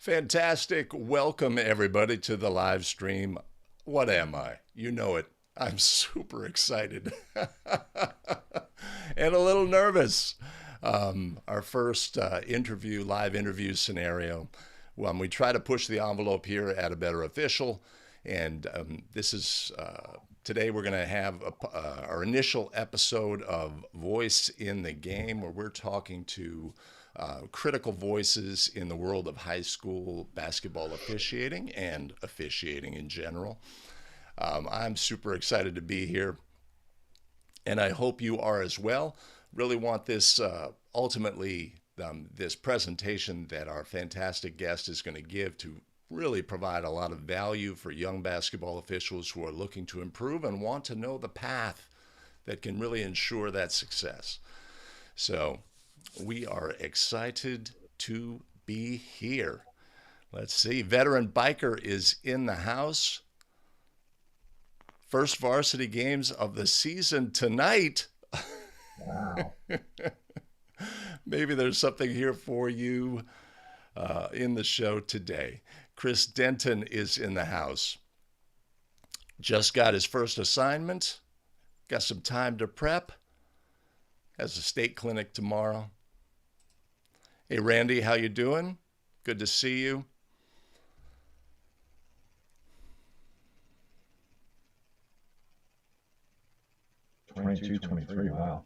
Fantastic. Welcome, everybody, to the live stream. What am I? You know it. I'm super excited and a little nervous. Our first live interview scenario. When we try to push the envelope here at a better official, and this is today we're going to have our initial episode of Voice in the Game, where we're talking to critical voices in the world of high school basketball officiating and officiating in general. I'm super excited to be here, and I hope you are as well. Really want this this presentation that our fantastic guest is going to give to really provide a lot of value for young basketball officials who are looking to improve and want to know the path that can really ensure that success. So we are excited to be here. Let's see. Veteran Biker is in the house. First varsity games of the season tonight. Wow. Maybe there's something here for you in the show today. Chris Denton is in the house. Just got his first assignment. Got some time to prep. Has a state clinic tomorrow. Hey, Randy, how you doing? Good to see you. '22, '23, wow.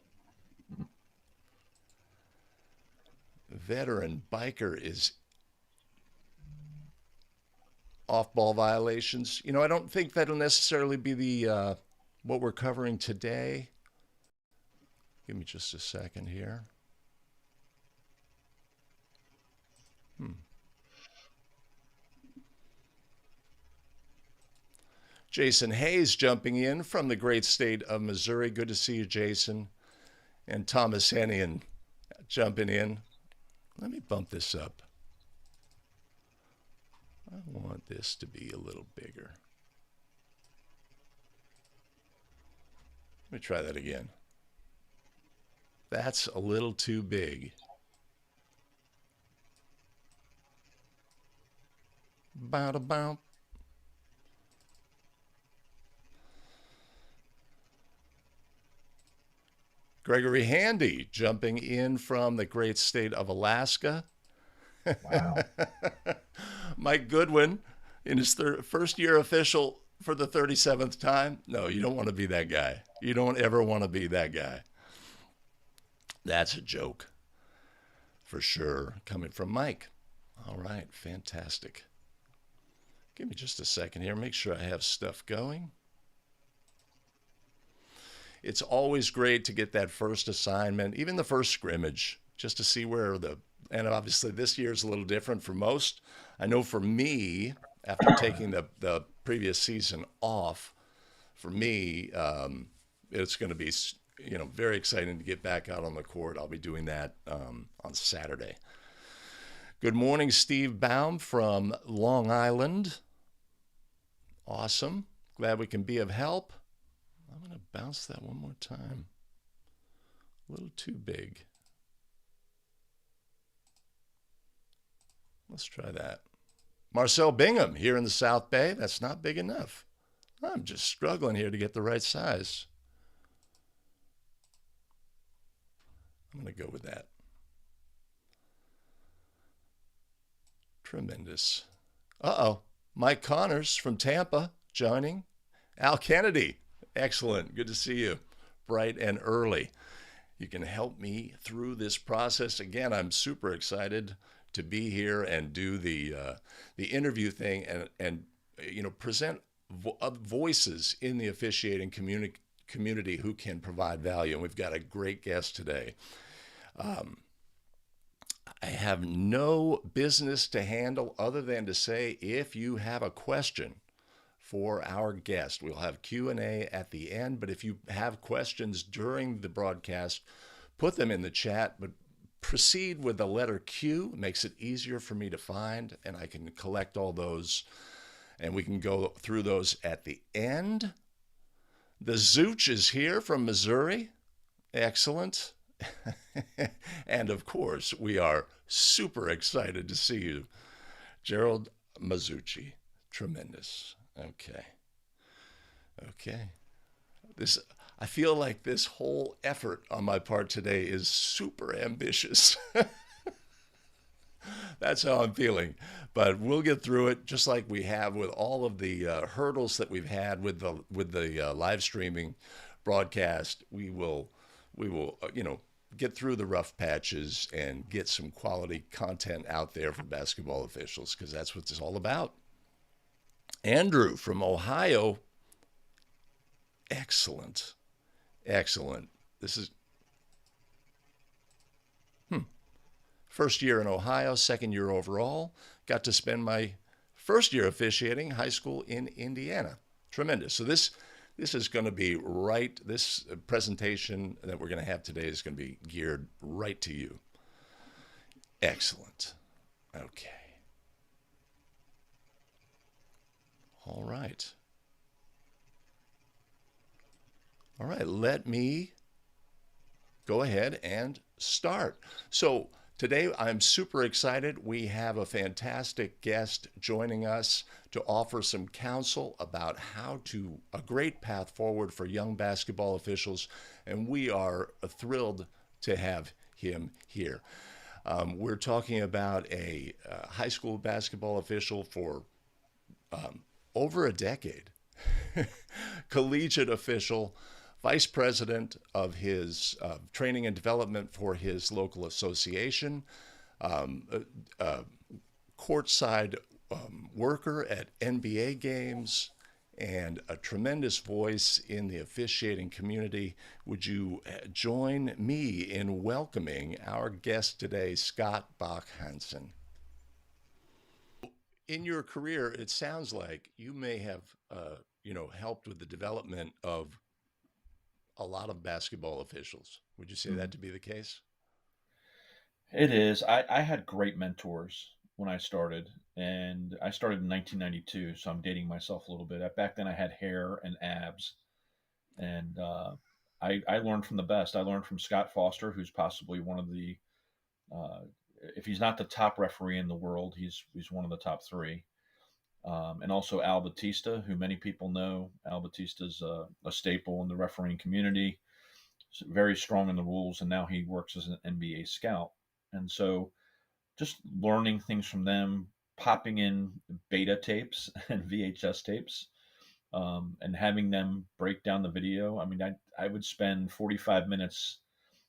Veteran Biker is off-ball violations. I don't think that'll necessarily be the what we're covering today. Give me just a second here. Jason Hayes jumping in from the great state of Missouri. Good to see you, Jason. And Thomas Hennian jumping in. Let me bump this up. I want this to be a little bigger. Let me try that again. That's a little too big. Bow-da-bow. Gregory Handy jumping in from the great state of Alaska. Wow. Mike Goodwin in his first year official for the 37th time. No, you don't want to be that guy. You don't ever want to be that guy. That's a joke for sure, coming from Mike. All right, fantastic. Give me just a second here. Make sure I have stuff going. It's always great to get that first assignment, even the first scrimmage, just to see and obviously this year is a little different for most. I know for me, after taking the previous season off, for me, it's going to be, very exciting to get back out on the court. I'll be doing that on Saturday. Good morning, Steve Baum from Long Island. Awesome. Glad we can be of help. I'm going to bounce that one more time. A little too big. Let's try that. Marcel Bingham here in the South Bay. That's not big enough. I'm just struggling here to get the right size. I'm going to go with that. Tremendous. Uh-oh. Mike Connors from Tampa joining. Al Kennedy. Excellent. Good to see you. Bright and early. You can help me through this process. Again, I'm super excited to be here and do the interview thing and present voices in the officiating community who can provide value. And we've got a great guest today. I have no business to handle other than to say, if you have a question for our guest, we'll have Q&A at the end, but if you have questions during the broadcast, put them in the chat, but proceed with the letter Q. It makes it easier for me to find, and I can collect all those, and we can go through those at the end. The Zooch is here from Missouri. Excellent. And of course, we are super excited to see you Gerald Mazzucci. Tremendous. Okay. Okay. This I feel like this whole effort on my part today is super ambitious. That's how I'm feeling. But we'll get through it just like we have with all of the hurdles that we've had with the live streaming broadcast. We will get through the rough patches and get some quality content out there for basketball officials because that's what it's all about. Andrew from Ohio, excellent, excellent. This is first year in Ohio, second year overall. Got to spend my first year officiating high school in Indiana. Tremendous. So this is going to be right. This presentation that we're going to have today is going to be geared right to you. Excellent. Okay. All right. All right. Let me go ahead and start. So today I'm super excited. We have a fantastic guest joining us to offer some counsel about a great path forward for young basketball officials, and we are thrilled to have him here. We're talking about a high school basketball official for over a decade, collegiate official, vice president of his training and development for his local association, um, courtside worker at NBA games, and a tremendous voice in the officiating community. Would you join me in welcoming our guest today, Scott Bach-Hansen? In your career, it sounds like you may have, helped with the development of a lot of basketball officials. Would you say that Mhm. to be the case? It is. I had great mentors when I started, and I started in 1992, so I'm dating myself a little bit. Back then, I had hair and abs, and I learned from the best. I learned from Scott Foster, who's possibly one of the, uh, if he's not the top referee in the world, he's one of the top three. And also Al Batista, who many people know. Al Batista's a staple in the refereeing community, very strong in the rules, and now he works as an NBA scout. And so just learning things from them, popping in beta tapes and VHS tapes, and having them break down the video. I mean, I would spend 45 minutes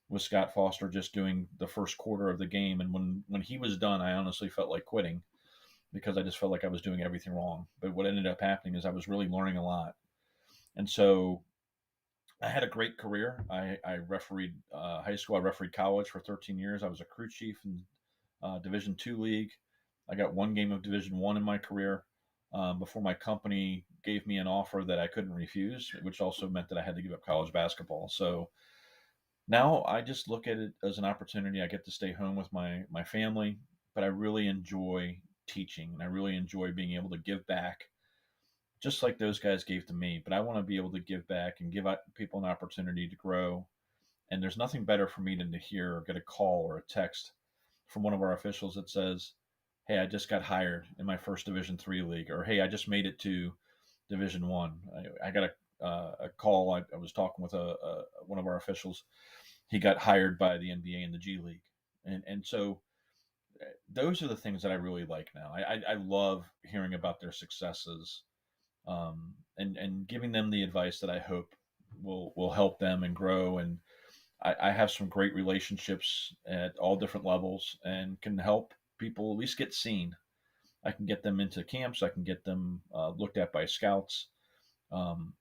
with Scott Foster just doing the first quarter of the game, and when he was done, I honestly felt like quitting because I just felt like I was doing everything wrong. But what ended up happening is I was really learning a lot, and so I had a great career. I refereed high school. I refereed college for 13 years. I was a crew chief in Division two league. I got one game of Division one in my career before my company gave me an offer that I couldn't refuse, which also meant that I had to give up college basketball. So now I just look at it as an opportunity. I get to stay home with my family, but I really enjoy teaching and I really enjoy being able to give back just like those guys gave to me. But I want to be able to give back and give people an opportunity to grow. And there's nothing better for me than to hear or get a call or a text from one of our officials that says, "Hey, I just got hired in my first Division three league," or "Hey, I just made it to Division one." I got a call. I was talking with one of our officials. He got hired by the NBA and the G League, and so those are the things that I really like now. I love hearing about their successes, and giving them the advice that I hope will help them and grow. And I have some great relationships at all different levels and can help people at least get seen. I can get them into camps. I can get them looked at by scouts. Um,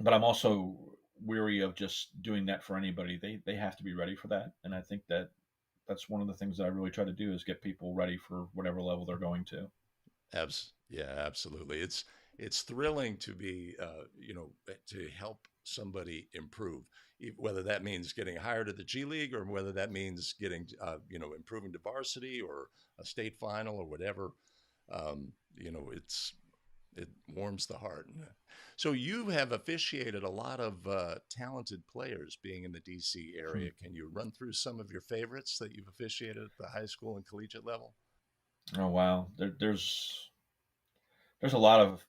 but I'm also weary of just doing that for anybody. They have to be ready for that, and I think that that's one of the things that I really try to do is get people ready for whatever level they're going to. Yeah, absolutely. It's thrilling to be, to help somebody improve, whether that means getting hired at the G League or whether that means getting, improving to varsity or a state final or whatever. It warms the heart. So you have officiated a lot of talented players being in the DC area. Can you run through some of your favorites that you've officiated at the high school and collegiate level? Oh wow, there's a lot of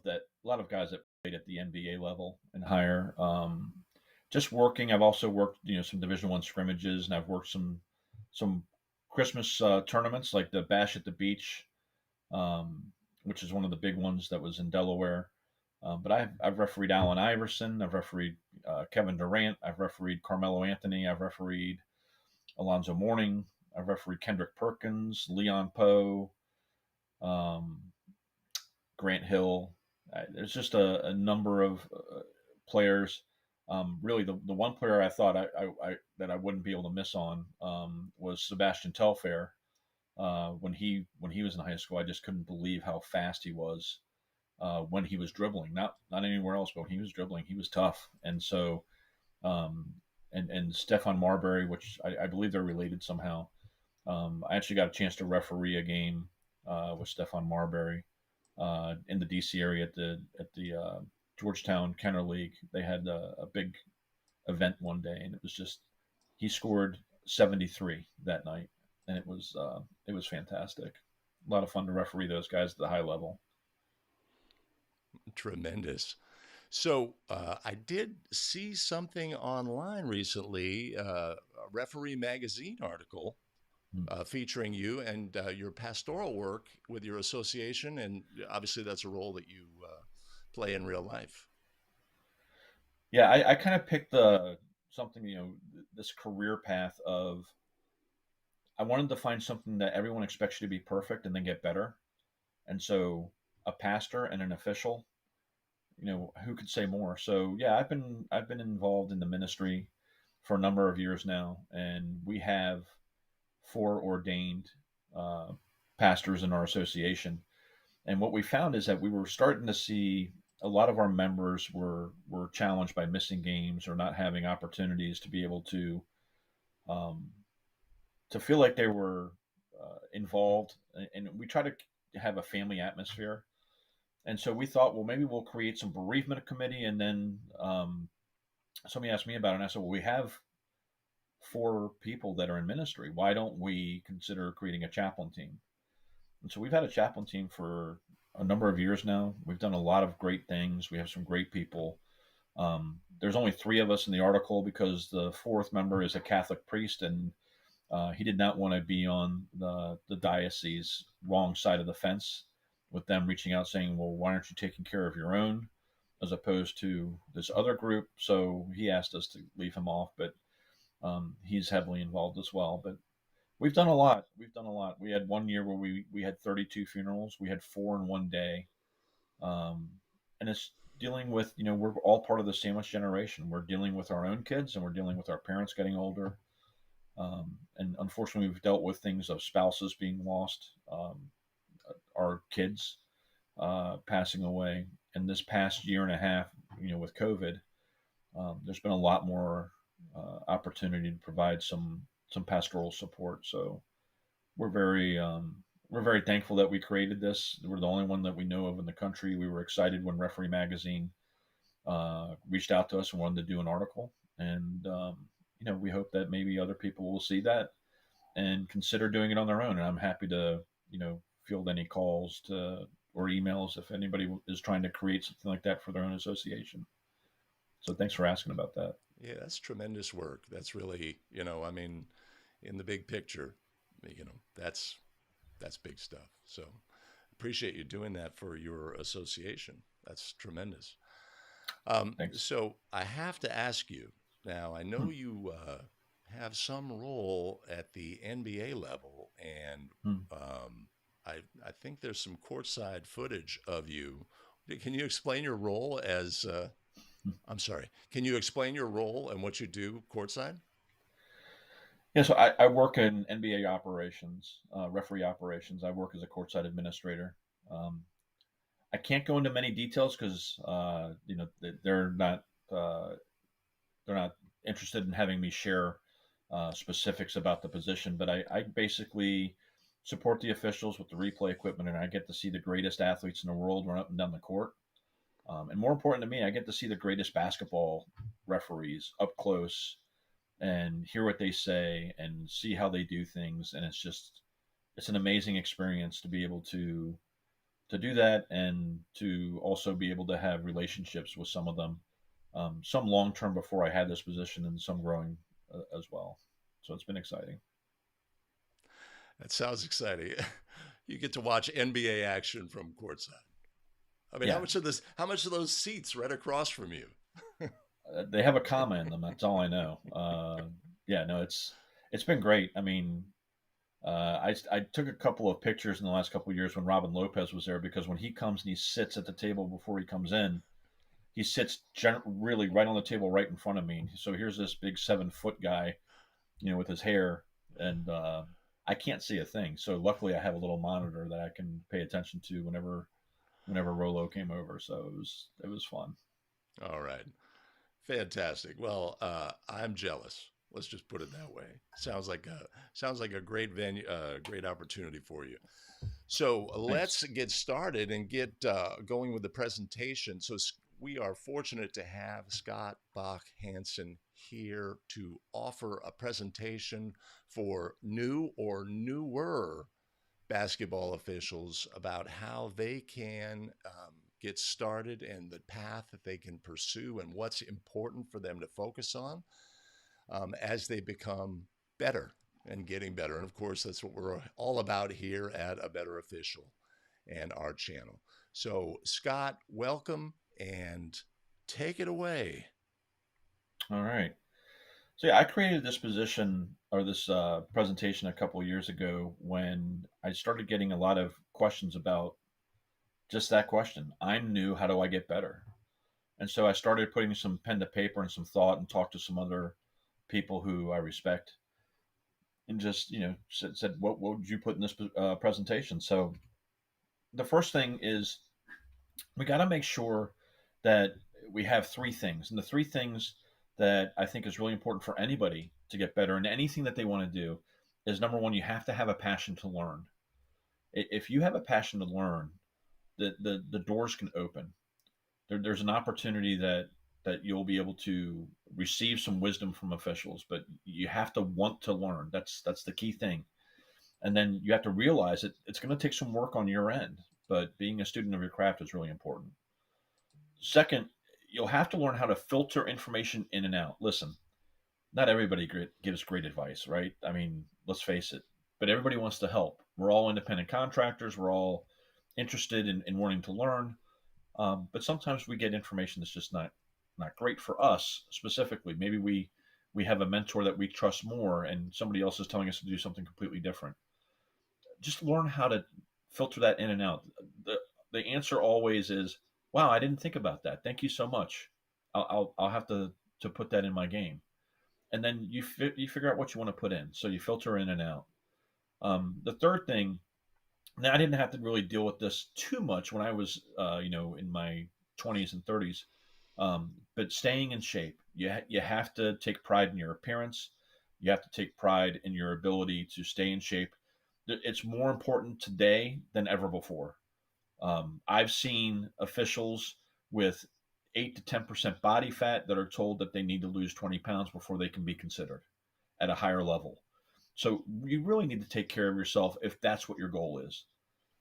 that, a lot of guys that played at the NBA level and higher. Just working, I've also worked, some Division One scrimmages, and I've worked some Christmas tournaments like the Bash at the Beach, um, which is one of the big ones that was in Delaware. But I've refereed Allen Iverson, I've refereed Kevin Durant, I've refereed Carmelo Anthony, I've refereed Alonzo Mourning, I've refereed Kendrick Perkins, Leon Poe, um, Grant Hill. There's just a number of players. Really, the one player I thought that I wouldn't be able to miss on was Sebastian Telfair. When he was in high school, I just couldn't believe how fast he was when he was dribbling. Not anywhere else, but when he was dribbling, he was tough. And so, um, and Stefan Marbury, which I believe they're related somehow. I actually got a chance to referee a game with Stefan Marbury in the DC area at the Georgetown Kenner League. They had a big event one day, and it was just he scored 73 that night, and it was fantastic. A lot of fun to referee those guys at the high level. Tremendous. So I did see something online recently, a Referee Magazine article Hmm. featuring you and your pastoral work with your association, and obviously that's a role that you play in real life. Yeah, I kind of picked the something this career path of I wanted to find something that everyone expects you to be perfect and then get better, and so a pastor and an official, who could say more? So yeah, I've been involved in the ministry for a number of years now, and we have four ordained uh, pastors in our association. And what we found is that we were starting to see a lot of our members were challenged by missing games or not having opportunities to be able um, to feel like they were involved. And we try to have a family atmosphere. And so we thought, well, maybe we'll create some bereavement committee. And then somebody asked me about it, and I said, well, we have four people that are in ministry. Why don't we consider creating a chaplain team? And so we've had a chaplain team for a number of years now. We've done a lot of great things. We have some great people. There's only three of us in the article because the fourth member is a Catholic priest, and he did not want to be on the diocese wrong side of the fence with them reaching out saying, well, why aren't you taking care of your own as opposed to this other group? So he asked us to leave him off, but he's heavily involved as well. But we've done a lot. We've done a lot. We had one year where we had 32 funerals. We had four in one day, um, and it's dealing with we're all part of the sandwich generation. We're dealing with our own kids, and we're dealing with our parents getting older. And unfortunately, we've dealt with things of spouses being lost, our kids passing away. And this past year and a half, with COVID, there's been a lot more opportunity to provide some pastoral support. So we're very we're very thankful that we created this. We're the only one that we know of in the country. We were excited when Referee Magazine reached out to us and wanted to do an article, and we hope that maybe other people will see that and consider doing it on their own. And I'm happy to field any calls to or emails if anybody is trying to create something like that for their own association. So thanks for asking about that. Yeah, that's tremendous work. That's really, I mean, in the big picture, that's big stuff. So appreciate you doing that for your association. That's tremendous. Thanks. So I have to ask you now. I know Hmm. you have some role at the NBA level, and Hmm. I think there's some courtside footage of you. Can you explain your role as? I'm sorry. Can you explain your role and what you do courtside? Yeah, so I work in NBA operations, referee operations. I work as a courtside administrator. Um, I can't go into many details because uh, they're not interested in having me share specifics about the position. But I basically support the officials with the replay equipment, and I get to see the greatest athletes in the world run up and down the court. And more important to me, I get to see the greatest basketball referees up close and hear what they say and see how they do things. And it's just it's an amazing experience to be able to do that, and to also be able to have relationships with some of them, some long term before I had this position, and some growing as well. So it's been exciting. That sounds exciting. You get to watch NBA action from courtside. I mean, Yeah, how much of those seats right across from you? they have a comma in them. That's all I know. Yeah, no, it's been great. I mean, I took a couple of pictures in the last couple of years when Robin Lopez was there, because when he comes and he sits at the table before he comes in, he sits really right on the table right in front of me. So here's this big 7 foot guy, with his hair, and I can't see a thing. So luckily, I have a little monitor that I can pay attention to whenever Rolo came over. So it was fun. All right. Fantastic. Well, I'm jealous. Let's just put it that way. Sounds like a great venue, great opportunity for you. So Thanks. let's get started and get going with the presentation. We are fortunate to have Scott Bach-Hansen here to offer a presentation for new or newer basketball officials about how they can get started and the path that they can pursue and what's important for them to focus on as they become better and getting better. And of course, that's what we're all about here at A Better Official and our channel. So, Scott, welcome and take it away. All right. So yeah, I created this position, or this presentation, a couple of years ago when I started getting a lot of questions about just that question. I'm new. How do I get better? And so I started putting some pen to paper and some thought, and talked to some other people who I respect, and just said what would you put in this presentation? So the first thing is, we got to make sure that we have three things, and the three things that I think is really important for anybody to get better in anything that they want to do is, number one, you have to have a passion to learn. If you have a passion to learn, the doors can open. There's an opportunity that you'll be able to receive some wisdom from officials, but you have to want to learn. That's the key thing. And then you have to realize it's going to take some work on your end, but being a student of your craft is really important. Second, you'll have to learn how to filter information in and out. Listen, not everybody gives great advice, right? I mean, let's face it, but everybody wants to help. We're all independent contractors. We're all interested in wanting to learn. But sometimes we get information that's just not great for us specifically. Maybe we have a mentor that we trust more, and somebody else is telling us to do something completely different. Just learn how to filter that in and out. The answer always is, "Wow, I didn't think about that. Thank you so much. I'll have to put that in my game." And then you figure out what you want to put in. So you filter in and out. The third thing, now I didn't have to really deal with this too much when I was in my 20s and 30s, but staying in shape. You have to take pride in your appearance. You have to take pride in your ability to stay in shape. It's more important today than ever before. I've seen officials with 8 to 10% body fat that are told that they need to lose 20 pounds before they can be considered at a higher level. So you really need to take care of yourself if that's what your goal is.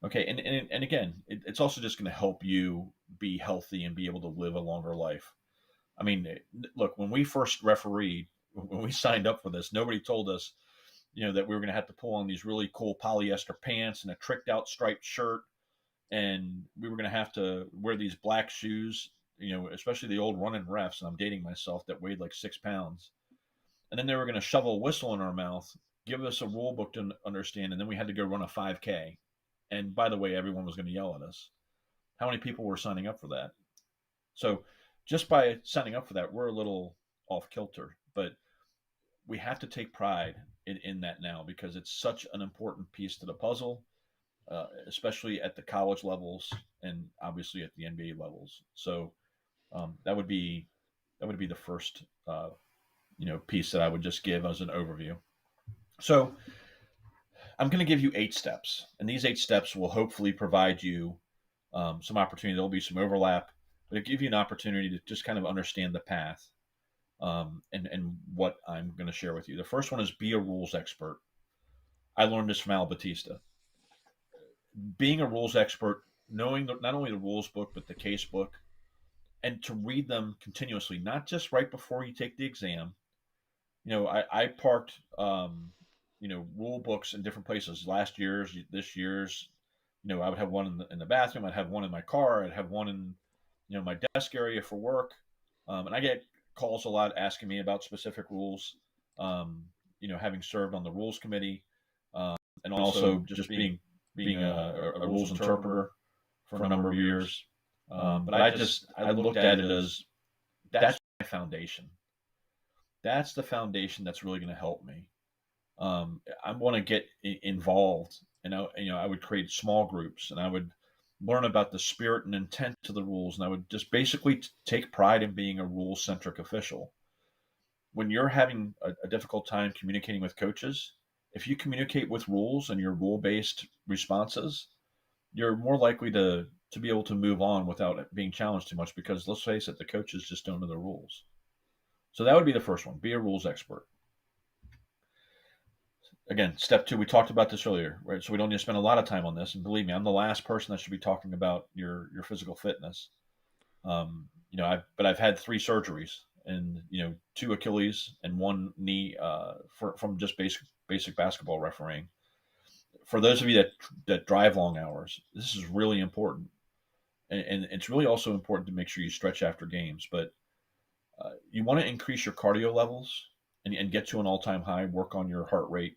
Okay, and again, it's also just going to help you be healthy and be able to live a longer life. I mean, look, when we first refereed, when we signed up for this, nobody told us, that we were going to have to pull on these really cool polyester pants and a tricked out striped shirt, and we were going to have to wear these black shoes, especially the old running refs. And I'm dating myself, that weighed like 6 pounds. And then they were going to shovel a whistle in our mouth, give us a rule book to understand, and then we had to go run a 5K. And by the way, everyone was going to yell at us. How many people were signing up for that? So just by signing up for that, we're a little off kilter, but we have to take pride in that now, because it's such an important piece to the puzzle, especially at the college levels and obviously at the NBA levels. So that would be the first piece that I would just give as an overview. So I'm going to give you 8 steps, and these 8 steps will hopefully provide you some opportunity. There'll be some overlap, but it'll give you an opportunity to just kind of understand the path, and what I'm going to share with you. The first one is, be a rules expert. I learned this from Al Batista. Being a rules expert, knowing not only the rules book, but the case book, and to read them continuously, not just right before you take the exam. I parked, rule books in different places. Last year's, this year's, I would have one in the bathroom. I'd have one in my car. I'd have one in, my desk area for work. And I get calls a lot asking me about specific rules. Having served on the rules committee, and also just being a rules interpreter for a number of years. But I looked at it as that's my foundation. That's the foundation that's really going to help me. I want to get involved, and I would create small groups, and I would learn about the spirit and intent of the rules, and I would just basically take pride in being a rule-centric official. When you're having a difficult time communicating with coaches, if you communicate with rules and your rule-based responses, you're more likely to be able to move on without being challenged too much, because let's face it, the coaches just don't know the rules. So that would be the first one: be a rules expert. Again, step 2, we talked about this earlier, right? So we don't need to spend a lot of time on this. And believe me, I'm the last person that should be talking about your physical fitness. I've had 3 surgeries, and 2 Achilles and 1 knee from just basic basketball refereeing. For those of you that drive long hours, this is really important, and it's really also important to make sure you stretch after games. But you want to increase your cardio levels and get to an all-time high. Work on your heart rate.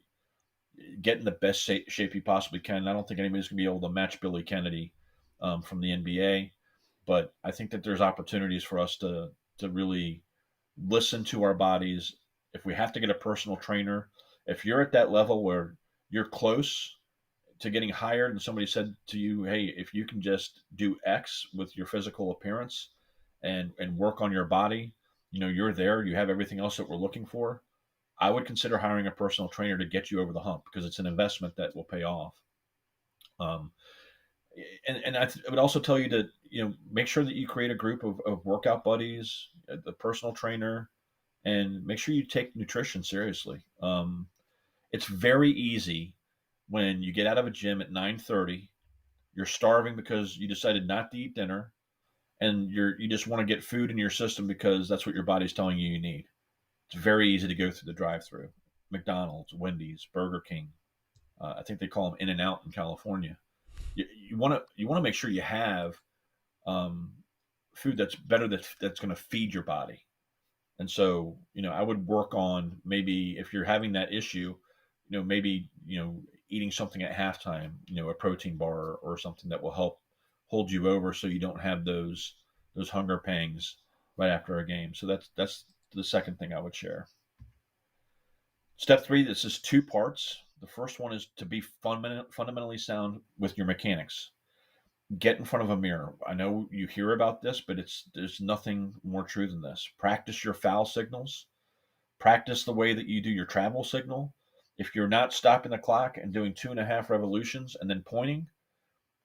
Get in the best shape you possibly can. I don't think anybody's going to be able to match Billy Kennedy from the NBA, but I think that there's opportunities for us to really listen to our bodies. If we have to get a personal trainer, if you're at that level where you're close to getting hired and somebody said to you, hey, if you can just do X with your physical appearance and work on your body, you're there, you have everything else that we're looking for, I would consider hiring a personal trainer to get you over the hump, because it's an investment that will pay off. And I would also tell you to make sure that you create a group of workout buddies, the personal trainer, and make sure you take nutrition seriously. It's very easy when you get out of a gym at 9:30, you're starving because you decided not to eat dinner, and you just want to get food in your system because that's what your body's telling you need. It's very easy to go through the drive-through. McDonald's, Wendy's, Burger King. I think they call them In-N-Out in California. You want to make sure you have food that's better, that's going to feed your body. And so I would work on, maybe if you're having that issue, maybe eating something at halftime, a protein bar or something that will help hold you over, so you don't have those hunger pangs right after a game. So that's the second thing I would share. Step 3, this is 2 parts. The first one is to be fundamentally sound with your mechanics. Get in front of a mirror. I know you hear about this, but there's nothing more true than this. Practice your foul signals. Practice the way that you do your travel signal. If you're not stopping the clock and doing 2.5 revolutions and then pointing,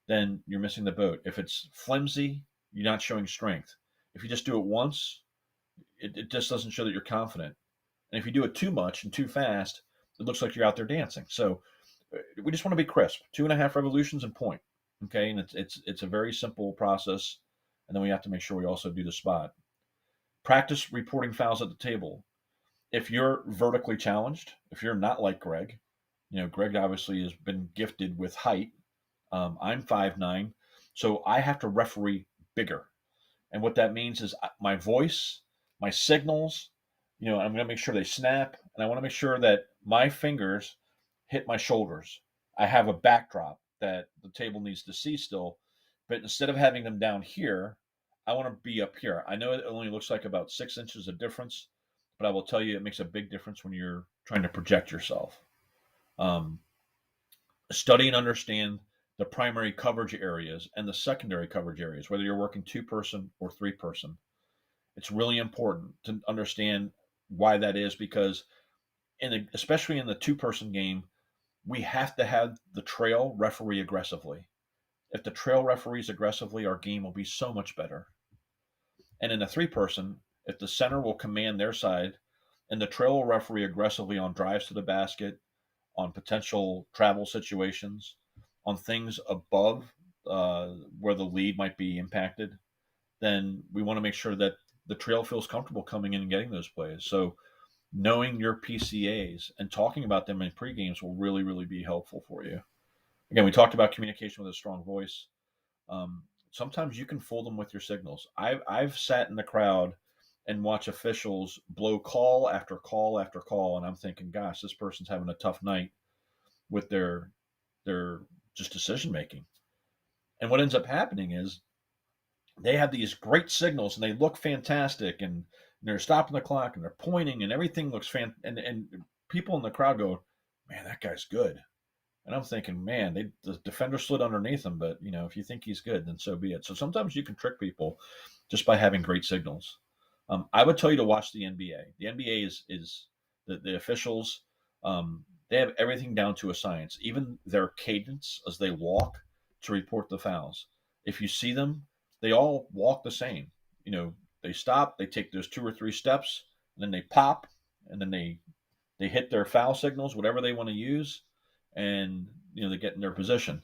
then you're missing the boat. If it's flimsy, you're not showing strength. If you just do it once, it just doesn't show that you're confident. And if you do it too much and too fast, it looks like you're out there dancing. So we just want to be crisp. 2.5 revolutions and point. Okay, and it's a very simple process. And then we have to make sure we also do the spot. Practice reporting fouls at the table. If you're vertically challenged, if you're not like Greg, Greg obviously has been gifted with height. I'm 5'9", so I have to referee bigger. And what that means is my voice, my signals, I'm going to make sure they snap, and I want to make sure that my fingers hit my shoulders. I have a backdrop that the table needs to see still, but instead of having them down here, I want to be up here. I know it only looks like about 6 inches of difference, but I will tell you it makes a big difference when you're trying to project yourself. Study and understand the primary coverage areas and the secondary coverage areas, whether you're working 2-person or 3-person. It's really important to understand why that is, because especially in the 2-person game, we have to have the trail referee aggressively. If the trail referees aggressively, our game will be so much better. And in a 3-person, if the center will command their side and the trail will referee aggressively on drives to the basket, on potential travel situations, on things above where the lead might be impacted, then we want to make sure that the trail feels comfortable coming in and getting those plays. So knowing your PCAs and talking about them in pre-games will really, really be helpful for you. Again, we talked about communication with a strong voice. Sometimes you can fool them with your signals. I've sat in the crowd and watch officials blow call after call after call, and I'm thinking, gosh, this person's having a tough night with their just decision making. And what ends up happening is they have these great signals and they look fantastic, and they're stopping the clock and they're pointing and everything looks and people in the crowd go, man, that guy's good. And I'm thinking, man, the defender slid underneath him, but if you think he's good, then so be it. So sometimes you can trick people just by having great signals. I would tell you to watch the NBA. The NBA is the officials. They have everything down to a science, even their cadence as they walk to report the fouls. If you see them, they all walk the same. They stop, they take those 2 or 3 steps, and then they pop, and then they hit their foul signals, whatever they want to use, and they get in their position.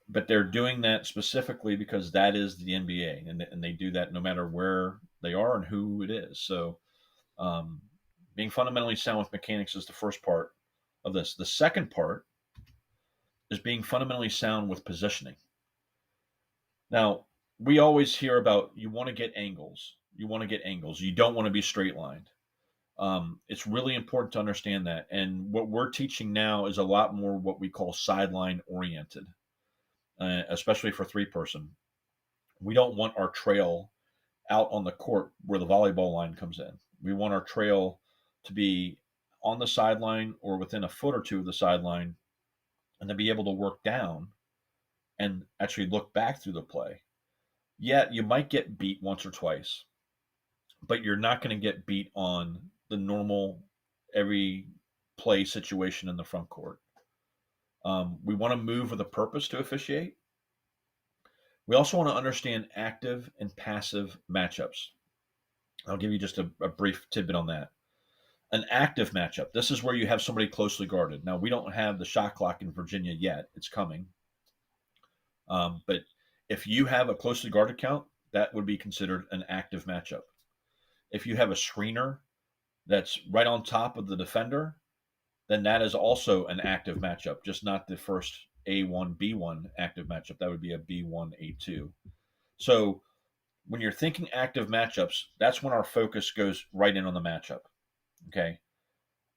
But they're doing that specifically because that is the NBA, and they do that no matter where they are and who it is. So being fundamentally sound with mechanics is the first part of this. The second part is being fundamentally sound with positioning. Now, we always hear about you want to get angles. You want to get angles. You don't want to be straight lined. It's really important to understand that. And what we're teaching now is a lot more what we call sideline oriented, especially for 3-person. We don't want our trail out on the court where the volleyball line comes in. We want our trail to be on the sideline or within a foot or two of the sideline, and to be able to work down and actually look back through the play. Yeah, you might get beat once or twice, but you're not going to get beat on the normal every play situation in the front court. We want to move with a purpose to officiate. We also want to understand active and passive matchups. I'll give you just a brief tidbit on that. An active matchup, this is where you have somebody closely guarded. Now, we don't have the shot clock in Virginia yet. It's coming. But if you have a closely guarded count, that would be considered an active matchup. If you have a screener that's right on top of the defender, then that is also an active matchup, just not the first A1, B1 active matchup. That would be a B1, A2. So when you're thinking active matchups, that's when our focus goes right in on the matchup. Okay.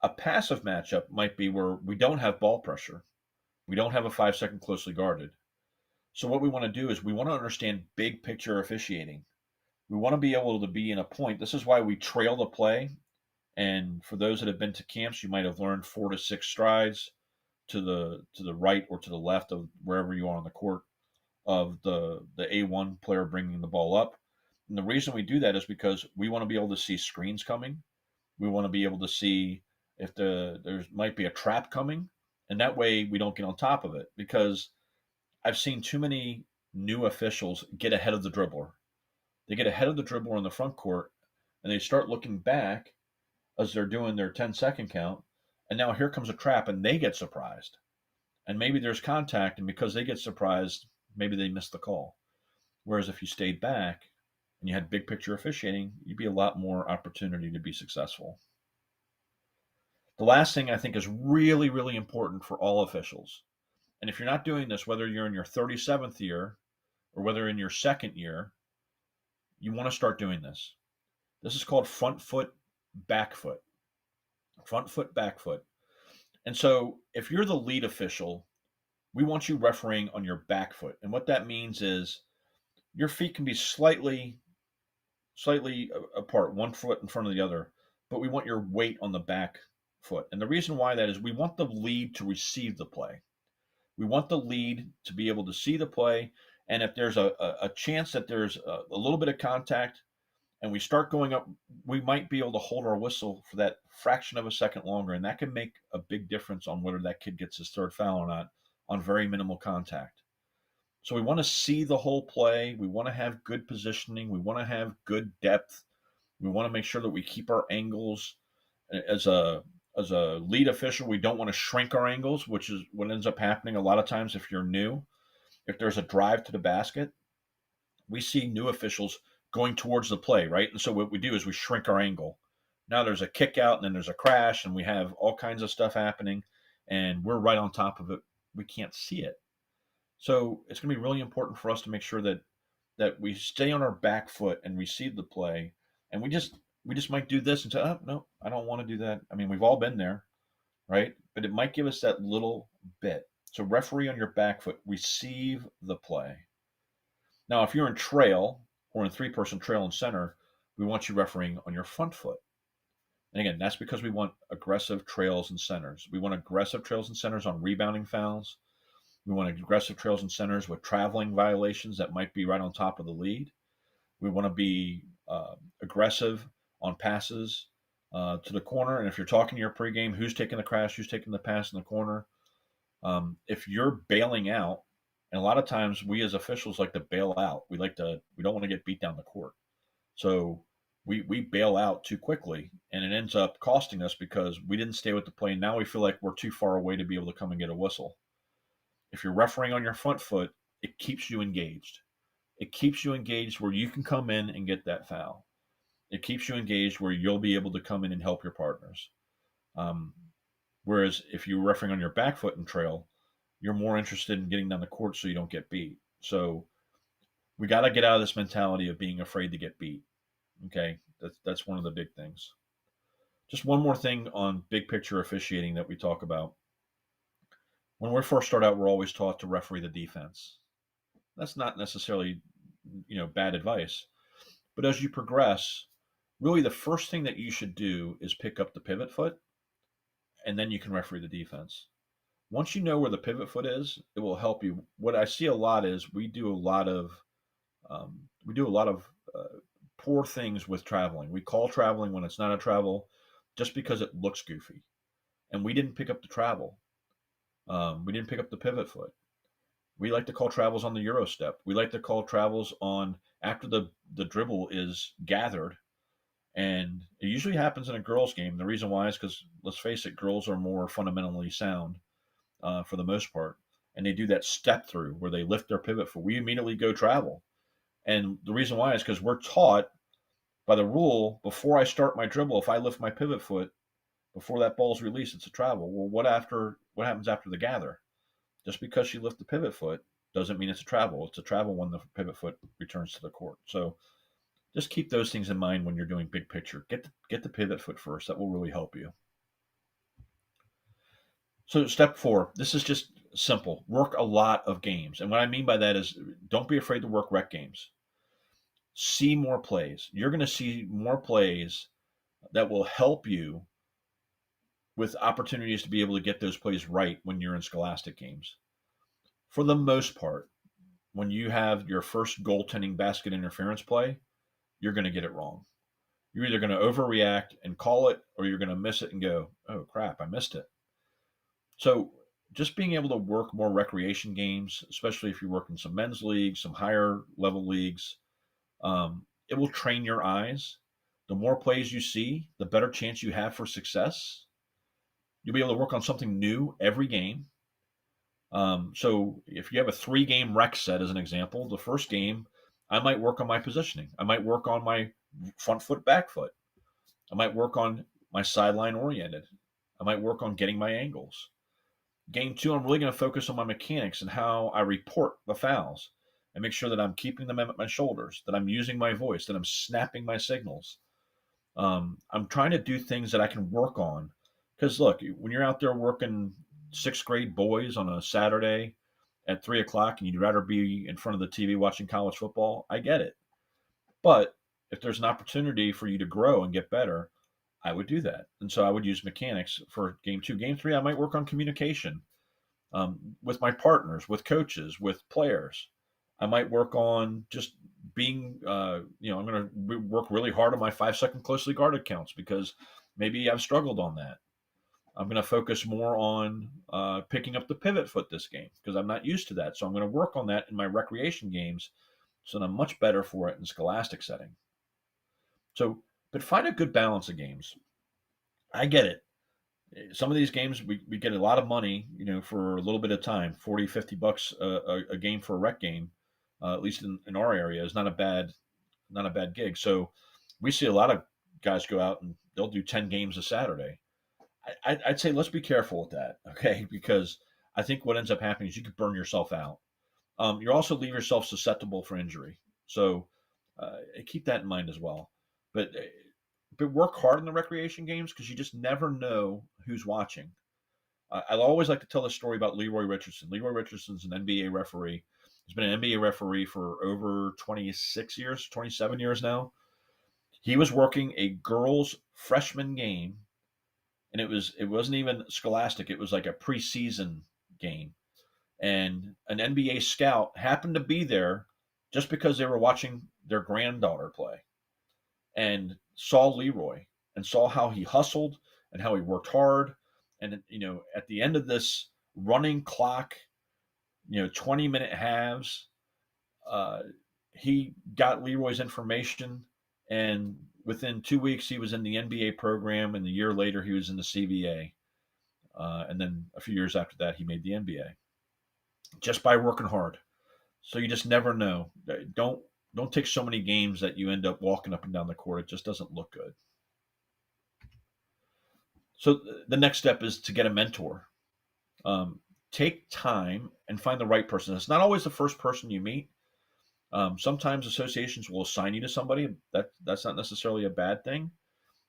A passive matchup might be where we don't have ball pressure. We don't have a 5-second closely guarded. So what we want to do is we want to understand big picture officiating. We want to be able to be in a point. This is why we trail the play. And for those that have been to camps, you might have learned 4 to 6 strides to the right or to the left of wherever you are on the court of the A1 player bringing the ball up. And the reason we do that is because we want to be able to see screens coming. We want to be able to see if there might be a trap coming, and that way we don't get on top of it. Because I've seen too many new officials get ahead of the dribbler. They get ahead of the dribbler in the front court, and they start looking back as they're doing their 10-second count, and now here comes a trap, and they get surprised. And maybe there's contact, and because they get surprised, maybe they miss the call. Whereas if you stayed back and you had big picture officiating, you'd be a lot more opportunity to be successful. The last thing I think is really, really important for all officials, and if you're not doing this, whether you're in your 37th year or whether in your second year, you want to start doing this. This is called front foot, back foot. Front foot, back foot. And so if you're the lead official, we want you refereeing on your back foot. And what that means is your feet can be slightly apart, 1 foot in front of the other, but we want your weight on the back foot. And the reason why that is we want the lead to receive the play. We want the lead to be able to see the play. And if there's a chance that there's a little bit of contact and we start going up, we might be able to hold our whistle for that fraction of a second longer. And that can make a big difference on whether that kid gets his third foul or not on very minimal contact. So we want to see the whole play. We want to have good positioning. We want to have good depth. We want to make sure that we keep our angles as a as a lead official, we don't want to shrink our angles, which is what ends up happening a lot of times if you're new. If there's a drive to the basket, we see new officials going towards the play, right? And so what we do is we shrink our angle. Now there's a kick out and then there's a crash and we have all kinds of stuff happening and we're right on top of it. We can't see it. So it's going to be really important for us to make sure that we stay on our back foot and receive the play. And we just might do this and say, oh no, I don't want to do that. I mean, we've all been there, right? But it might give us that little bit. So referee on your back foot, receive the play. Now, if you're in trail or in three-person trail and center, we want you refereeing on your front foot. And again, that's because we want aggressive trails and centers. We want aggressive trails and centers on rebounding fouls. We want aggressive trails and centers with traveling violations that might be right on top of the lead. We want to be aggressive on passes to the corner. And if you're talking to your pregame, who's taking the crash, who's taking the pass in the corner? If you're bailing out, and a lot of times we as officials like to bail out. We don't want to get beat down the court. So we bail out too quickly and it ends up costing us because we didn't stay with the play. And now we feel like we're too far away to be able to come and get a whistle. If you're refereeing on your front foot, it keeps you engaged. It keeps you engaged where you can come in and get that foul. It keeps you engaged where you'll be able to come in and help your partners. Whereas if you're refereeing on your back foot and trail, you're more interested in getting down the court so you don't get beat. So we got to get out of this mentality of being afraid to get beat. Okay, that's one of the big things. Just one more thing on big picture officiating that we talk about. When we first start out, we're always taught to referee the defense. That's not necessarily, bad advice. But as you progress, really the first thing that you should do is pick up the pivot foot, and then you can referee the defense. Once you know where the pivot foot is, it will help you. What I see a lot is we do a lot of poor things with traveling. We call traveling when it's not a travel, just because it looks goofy, and we didn't pick up the travel. We didn't pick up the pivot foot. We like to call travels on the Euro step. We like to call travels on after the dribble is gathered. And it usually happens in a girls' game. The reason why is because, let's face it, girls are more fundamentally sound for the most part. And they do that step through where they lift their pivot foot. We immediately go travel. And the reason why is because we're taught by the rule, before I start my dribble, if I lift my pivot foot, before that ball's released, it's a travel. Well, what happens after the gather? Just because you lift the pivot foot doesn't mean it's a travel. It's a travel when the pivot foot returns to the court. So just keep those things in mind when you're doing big picture. Get the pivot foot first. That will really help you. So step 4, this is just simple. Work a lot of games. And what I mean by that is don't be afraid to work rec games. See more plays. You're going to see more plays that will help you with opportunities to be able to get those plays right when you're in scholastic games. For the most part, when you have your first goaltending basket interference play, you're going to get it wrong. You're either going to overreact and call it, or you're going to miss it and go, oh crap, I missed it. So just being able to work more recreation games, especially if you work in some men's leagues, some higher level leagues, it will train your eyes. The more plays you see, the better chance you have for success. You'll be able to work on something new every game. So if you have a 3-game rec set as an example, the first game, I might work on my positioning. I might work on my front foot, back foot. I might work on my sideline oriented. I might work on getting my angles. Game 2, I'm really going to focus on my mechanics and how I report the fouls and make sure that I'm keeping them at my shoulders, that I'm using my voice, that I'm snapping my signals. I'm trying to do things that I can work on. Because look, when you're out there working 6th grade boys on a Saturday at 3 o'clock and you'd rather be in front of the TV watching college football, I get it. But if there's an opportunity for you to grow and get better, I would do that. And so I would use mechanics for game 2. Game 3, I might work on communication with my partners, with coaches, with players. I might work on just being, I'm going to work really hard on my 5-second closely guarded counts because maybe I've struggled on that. I'm going to focus more on picking up the pivot foot this game because I'm not used to that. So I'm going to work on that in my recreation games so that I'm much better for it in scholastic setting. So, but find a good balance of games. I get it. Some of these games we get a lot of money, for a little bit of time, 40, $50 a game for a rec game, at least in our area, is not a bad gig. So we see a lot of guys go out and they'll do 10 games a Saturday. I'd say let's be careful with that, okay? Because I think what ends up happening is you could burn yourself out. You also leave yourself susceptible for injury. So keep that in mind as well. But but work hard in the recreation games because you just never know who's watching. I always like to tell the story about Leroy Richardson. Leroy Richardson's an NBA referee. He's been an NBA referee for over 26 years, 27 years now. He was working a girls' freshman game, and it wasn't even scholastic. It was like a preseason game, and an NBA scout happened to be there just because they were watching their granddaughter play, and saw Leroy and saw how he hustled and how he worked hard. And at the end of this running clock, 20-minute halves, uh, he got Leroy's information, and within 2 weeks he was in the NBA program, and a year later he was in the CBA, and then a few years after that he made the NBA just by working hard. So you just never know. Don't take so many games that you end up walking up and down the court. It just doesn't look good. So the next step is to get a mentor. Um, Take time and find the right person. It's not always the first person you meet. Sometimes associations will assign you to somebody. That's not necessarily a bad thing.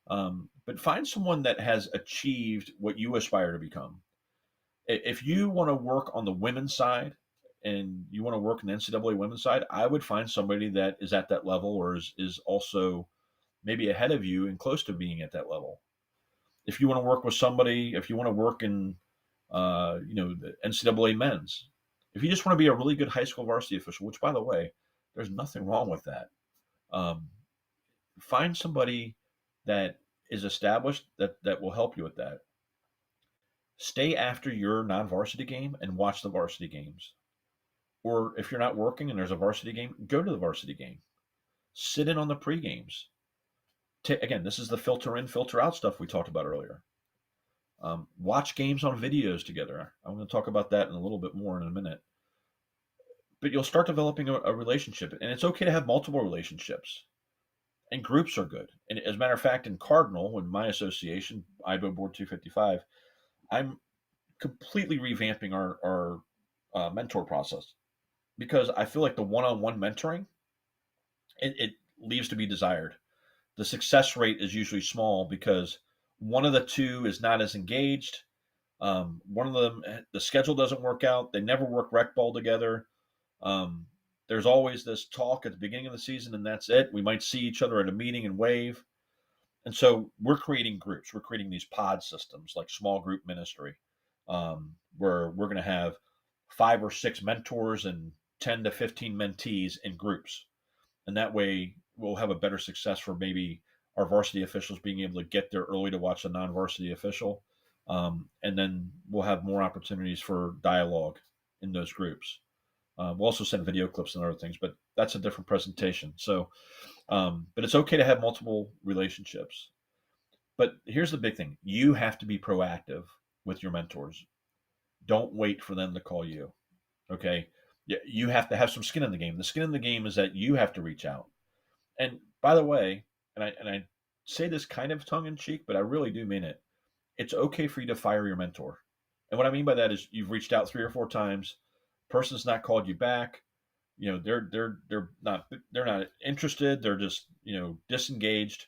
But find someone that has achieved what you aspire to become. If you want to work on the women's side and you want to work in the NCAA women's side, I would find somebody that is at that level or is also maybe ahead of you and close to being at that level. If you want to work with somebody, if you want to work in, the NCAA men's, if you just want to be a really good high school varsity official, which by the way, there's nothing wrong with that. Um, Find somebody that is established that will help you with that. Stay after your non-varsity game and watch the varsity games. Or if you're not working and there's a varsity game, go to the varsity game. Sit in on the pre-games. Again, this is the filter in, filter out stuff we talked about earlier. Watch games on videos together. I'm going to talk about that in a little bit more in a minute. But you'll start developing a relationship, and it's okay to have multiple relationships. And groups are good. And as a matter of fact, in Cardinal, in my association, IAABO Board 255, I'm completely revamping our mentor process because I feel like the one-on-one mentoring, it leaves to be desired. The success rate is usually small because one of the two is not as engaged. One of them, the schedule doesn't work out. They never work rec ball together. Um, there's always this talk at the beginning of the season, and that's it. We might see each other at a meeting and wave. And so we're creating groups. We're creating these pod systems like small group ministry, where we're going to have 5 or 6 mentors and 10 to 15 mentees in groups. And that way we'll have a better success for maybe our varsity officials being able to get there early to watch a non-varsity official. And then we'll have more opportunities for dialogue in those groups. We'll also send video clips and other things, but that's a different presentation. So, but it's okay to have multiple relationships. But here's the big thing. You have to be proactive with your mentors. Don't wait for them to call you. Okay. You have to have some skin in the game. The skin in the game is that you have to reach out. And by the way, and I say this kind of tongue in cheek, but I really do mean it. It's okay for you to fire your mentor. And what I mean by that is you've reached out 3 or 4 times, person's not called you back. They're not interested. They're just, disengaged.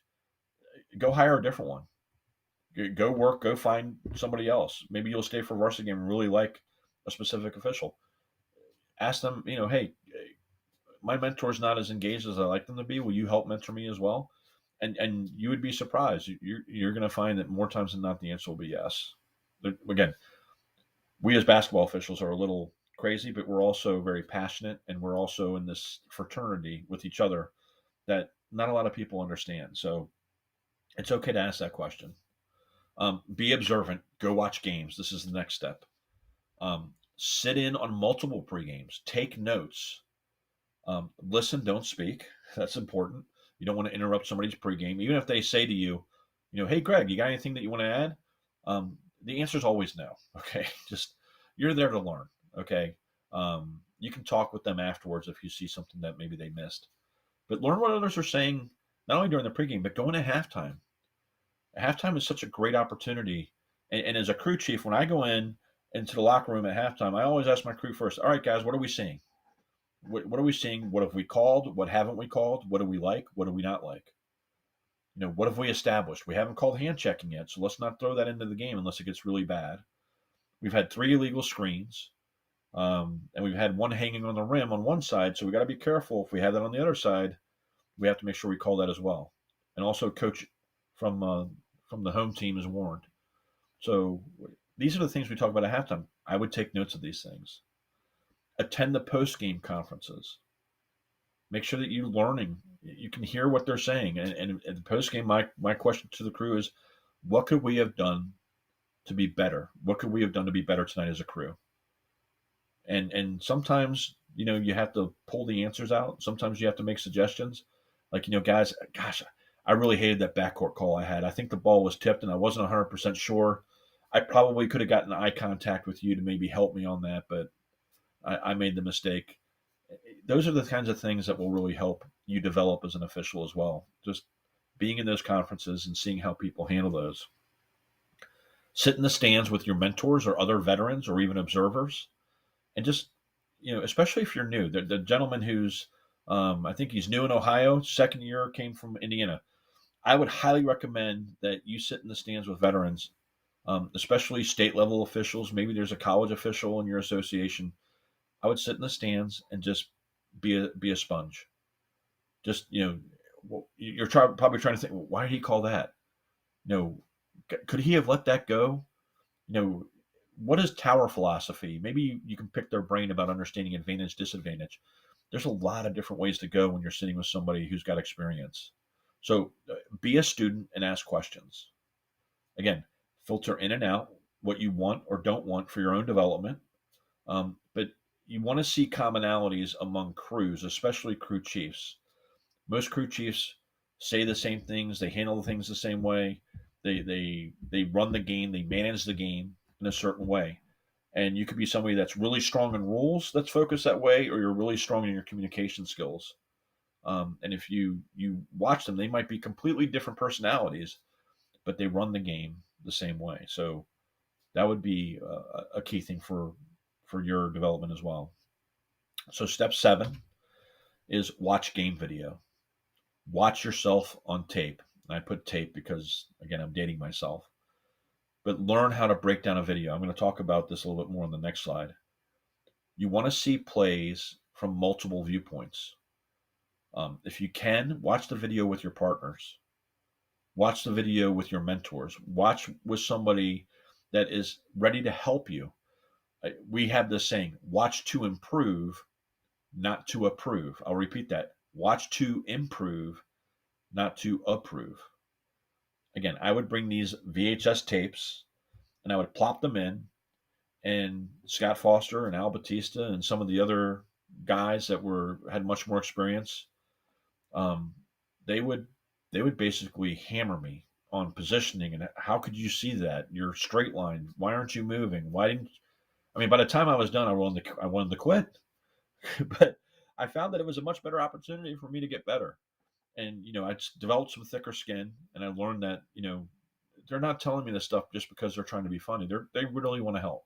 Go hire a different one. Go work, go find somebody else. Maybe you'll stay for varsity game and really like a specific official. Ask them, hey, my mentor's not as engaged as I like them to be. Will you help mentor me as well? And you would be surprised. You're going to find that more times than not, the answer will be yes. But again, we as basketball officials are a little crazy, but we're also very passionate, and we're also in this fraternity with each other that not a lot of people understand. So it's okay to ask that question. Be observant. Go watch games. This is the next step. Sit in on multiple pre-games. Take notes. Listen, don't speak. That's important. You don't want to interrupt somebody's pregame, even if they say to you, hey, Greg, you got anything that you want to add? The answer is always no. Okay, just you're there to learn. Okay, you can talk with them afterwards if you see something that maybe they missed, but learn what others are saying not only during the pregame but going to halftime. Halftime is such a great opportunity, and as a crew chief, when I go into the locker room at halftime, I always ask my crew first. All right, guys, what are we seeing? What are we seeing? What have we called? What haven't we called? What do we like? What do we not like? What have we established? We haven't called hand checking yet, so let's not throw that into the game unless it gets really bad. We've had 3 illegal screens, and we've had one hanging on the rim on one side, so we got to be careful. If we have that on the other side, we have to make sure we call that as well. And also, coach from the home team is warned. So these are the things we talk about at halftime. I would take notes of these things. Attend the post game conferences. Make sure that you're learning. You can hear what they're saying. And at the post game, my question to the crew is, what could we have done to be better? What could we have done to be better tonight as a crew? And sometimes you have to pull the answers out. Sometimes you have to make suggestions. Like guys, gosh, I really hated that backcourt call I had. I think the ball was tipped, and I wasn't 100% sure. I probably could have gotten eye contact with you to maybe help me on that, but I made the mistake. Those are the kinds of things that will really help you develop as an official as well. Just being in those conferences and seeing how people handle those. Sit in the stands with your mentors or other veterans or even observers, and just especially if you're new. The gentleman who's I think he's new in Ohio, second year, came from Indiana. I would highly recommend that you sit in the stands with veterans, especially state level officials. Maybe there's a college official in your association. I would sit in the stands and just be a sponge. Just you're probably trying to think, well, why did he call that? Could he have let that go? What is tower philosophy? Maybe you can pick their brain about understanding advantage, disadvantage. There's a lot of different ways to go when you're sitting with somebody who's got experience. So be a student and ask questions. Again, filter in and out what you want or don't want for your own development. But you want to see commonalities among crews, especially crew chiefs. Most crew chiefs say the same things. They handle the things the same way. They run the game. They manage the game in a certain way. And you could be somebody that's really strong in rules, that's focused that way, or you're really strong in your communication skills. And if you watch them, they might be completely different personalities, but they run the game the same way. So that would be a key thing for your development as well. So step 7 is watch game video. Watch yourself on tape. And I put tape because, again, I'm dating myself. But learn how to break down a video. I'm going to talk about this a little bit more on the next slide. You want to see plays from multiple viewpoints. If you can, watch the video with your partners. Watch the video with your mentors. Watch with somebody that is ready to help you. We have this saying, watch to improve, not to approve. I'll repeat that. Watch to improve, not to approve. Again, I would bring these VHS tapes and I would plop them in, and Scott Foster and Al Batista and some of the other guys that had much more experience, they would basically hammer me on positioning and how could you see that? You're straight line. Why aren't you moving? Why didn't I mean, by the time I was done, I wanted to quit. But I found that it was a much better opportunity for me to get better. And I developed some thicker skin, and I learned that they're not telling me this stuff just because they're trying to be funny. They really want to help.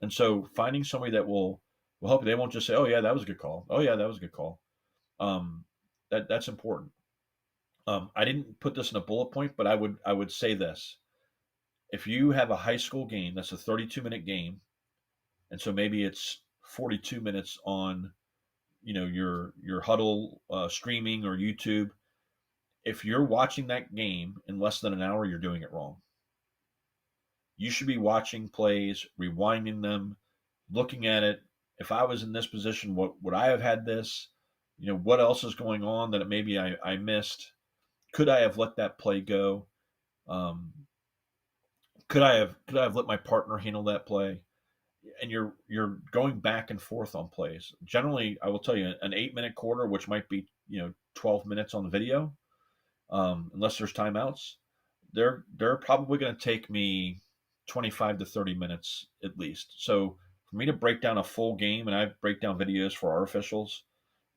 And so finding somebody that will help you, they won't just say, "Oh yeah, that was a good call. Oh yeah, that was a good call." That's important. I didn't put this in a bullet point, but I would say this: if you have a high school game that's a 32-minute game, and so maybe it's 42 minutes on your huddle streaming or YouTube. If you're watching that game in less than an hour, you're doing it wrong. You should be watching plays, rewinding them, looking at it. If I was in this position, what would I have had this? What else is going on that maybe I missed? Could I have let that play go? Could I have let my partner handle that play? And you're going back and forth on plays. Generally, I will tell you, an 8-minute quarter, which might be 12 minutes on the video, unless there's timeouts, they're probably going to take me 25 to 30 minutes at least. So for me to break down a full game, and I break down videos for our officials,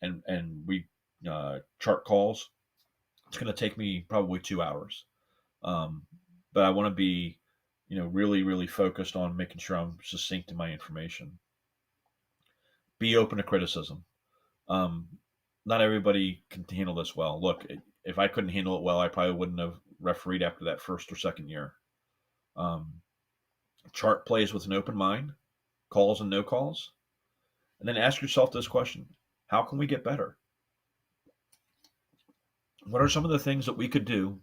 and we chart calls, it's going to take me probably 2 hours. Um, but I want to be, really, really focused on making sure I'm succinct in my information. Be open to criticism. Um, Not everybody can handle this well. Look, if I couldn't handle it well, I probably wouldn't have refereed after that first or second year. Um, Chart plays with an open mind, calls and no calls, and then ask yourself this question: how can we get better? What are some of the things that we could do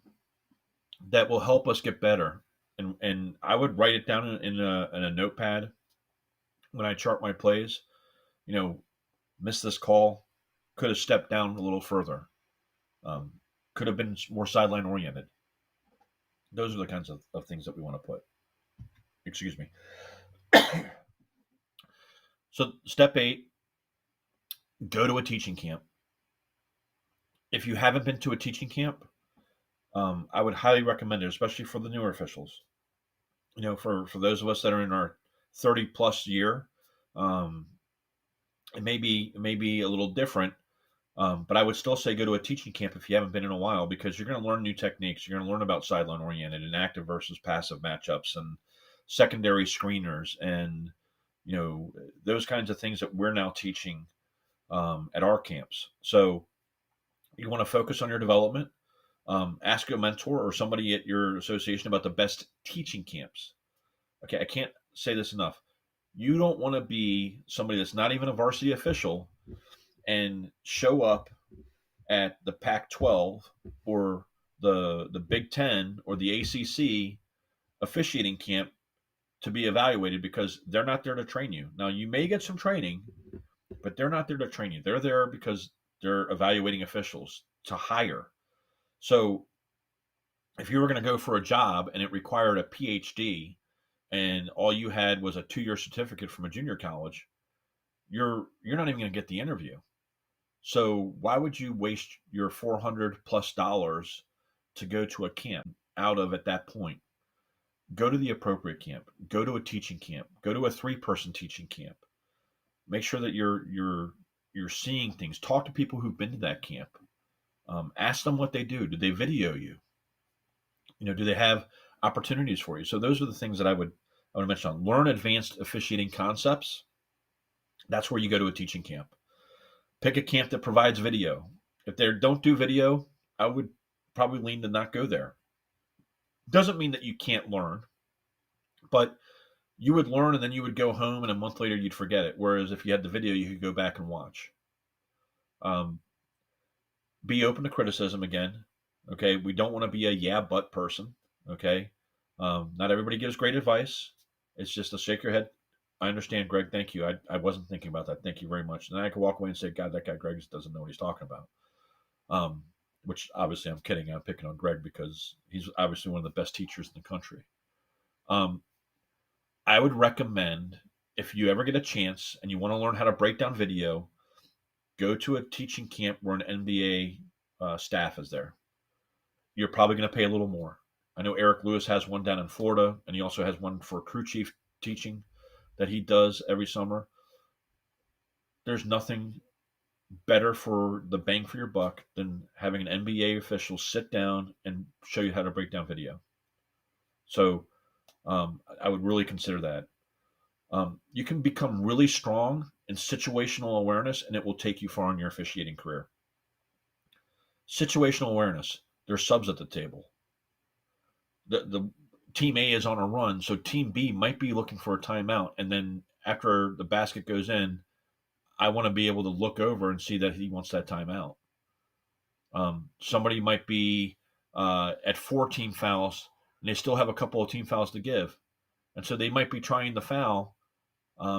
that will help us get better? And I would write it down in a notepad when I chart my plays. You know, missed this call, could have stepped down a little further, um, could have been more sideline oriented. Those are the kinds of things that we want to put. Excuse me. So, step 8, go to a teaching camp. If you haven't been to a teaching camp, I would highly recommend it, especially for the newer officials. For those of us that are in our 30 plus year, um, it may be a little different. But I would still say go to a teaching camp if you haven't been in a while, because you're going to learn new techniques. You're going to learn about sideline oriented and active versus passive matchups and secondary screeners, and those kinds of things that we're now teaching at our camps. So you want to focus on your development. Ask a mentor or somebody at your association about the best teaching camps. Okay, I can't say this enough. You don't want to be somebody that's not even a varsity official and show up at the Pac-12 or the Big Ten or the ACC officiating camp to be evaluated, because they're not there to train you. Now, you may get some training, but they're not there to train you. They're there because they're evaluating officials to hire. So if you were going to go for a job and it required a PhD and all you had was a 2-year certificate from a junior college, you're not even going to get the interview. So why would you waste your $400+ to go to a camp out of at that point? Go to the appropriate camp. Go to a teaching camp. Go to a 3-person teaching camp. Make sure that you're seeing things. Talk to people who've been to that camp. Ask them what they do. Do they video you? Do they have opportunities for you? So those are the things that I would mention on. Learn advanced officiating concepts. That's where you go to a teaching camp. Pick a camp that provides video. If they don't do video, I would probably lean to not go there. Doesn't mean that you can't learn, but you would learn and then you would go home and a month later you'd forget it. Whereas if you had the video, you could go back and watch. Be open to criticism again. Okay, we don't want to be a yeah but person. Okay, not everybody gives great advice. It's just to shake your head. I understand, Greg. Thank you. I wasn't thinking about that. Thank you very much. And then I could walk away and say, God, that guy Greg just doesn't know what he's talking about. Which obviously I'm kidding. I'm picking on Greg because he's obviously one of the best teachers in the country. I would recommend, if you ever get a chance and you want to learn how to break down video, go to a teaching camp where an NBA staff is there. You're probably going to pay a little more. I know Eric Lewis has one down in Florida, and he also has one for crew chief teaching that he does every summer. There's nothing better for the bang for your buck than having an NBA official sit down and show you how to break down video. So I would really consider that. You can become really strong in situational awareness, and it will take you far in your officiating career. Situational awareness. There's subs at the table. The team A is on a run, so team B might be looking for a timeout, and then after the basket goes in, I want to be able to look over and see that he wants that timeout. Somebody might be at 4 team fouls, and they still have a couple of team fouls to give, and so they might be trying the foul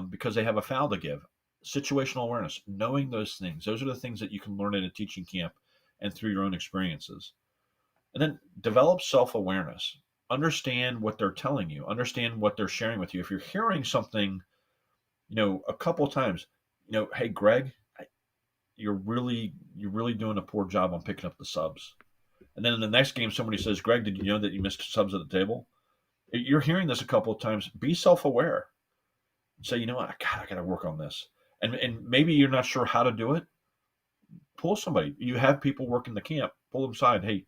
because they have a foul to give. Situational awareness, knowing those things. Those are the things that you can learn at a teaching camp and through your own experiences. And then develop self-awareness. Understand what they're telling you. Understand what they're sharing with you. If you're hearing something, a couple of times, hey, Greg, you're really doing a poor job on picking up the subs. And then in the next game, somebody says, Greg, did you know that you missed subs at the table? You're hearing this a couple of times. Be self-aware. Say, you know what, God, I got to work on this. And maybe you're not sure how to do it. Pull somebody. You have people working the camp. Pull them aside. Hey,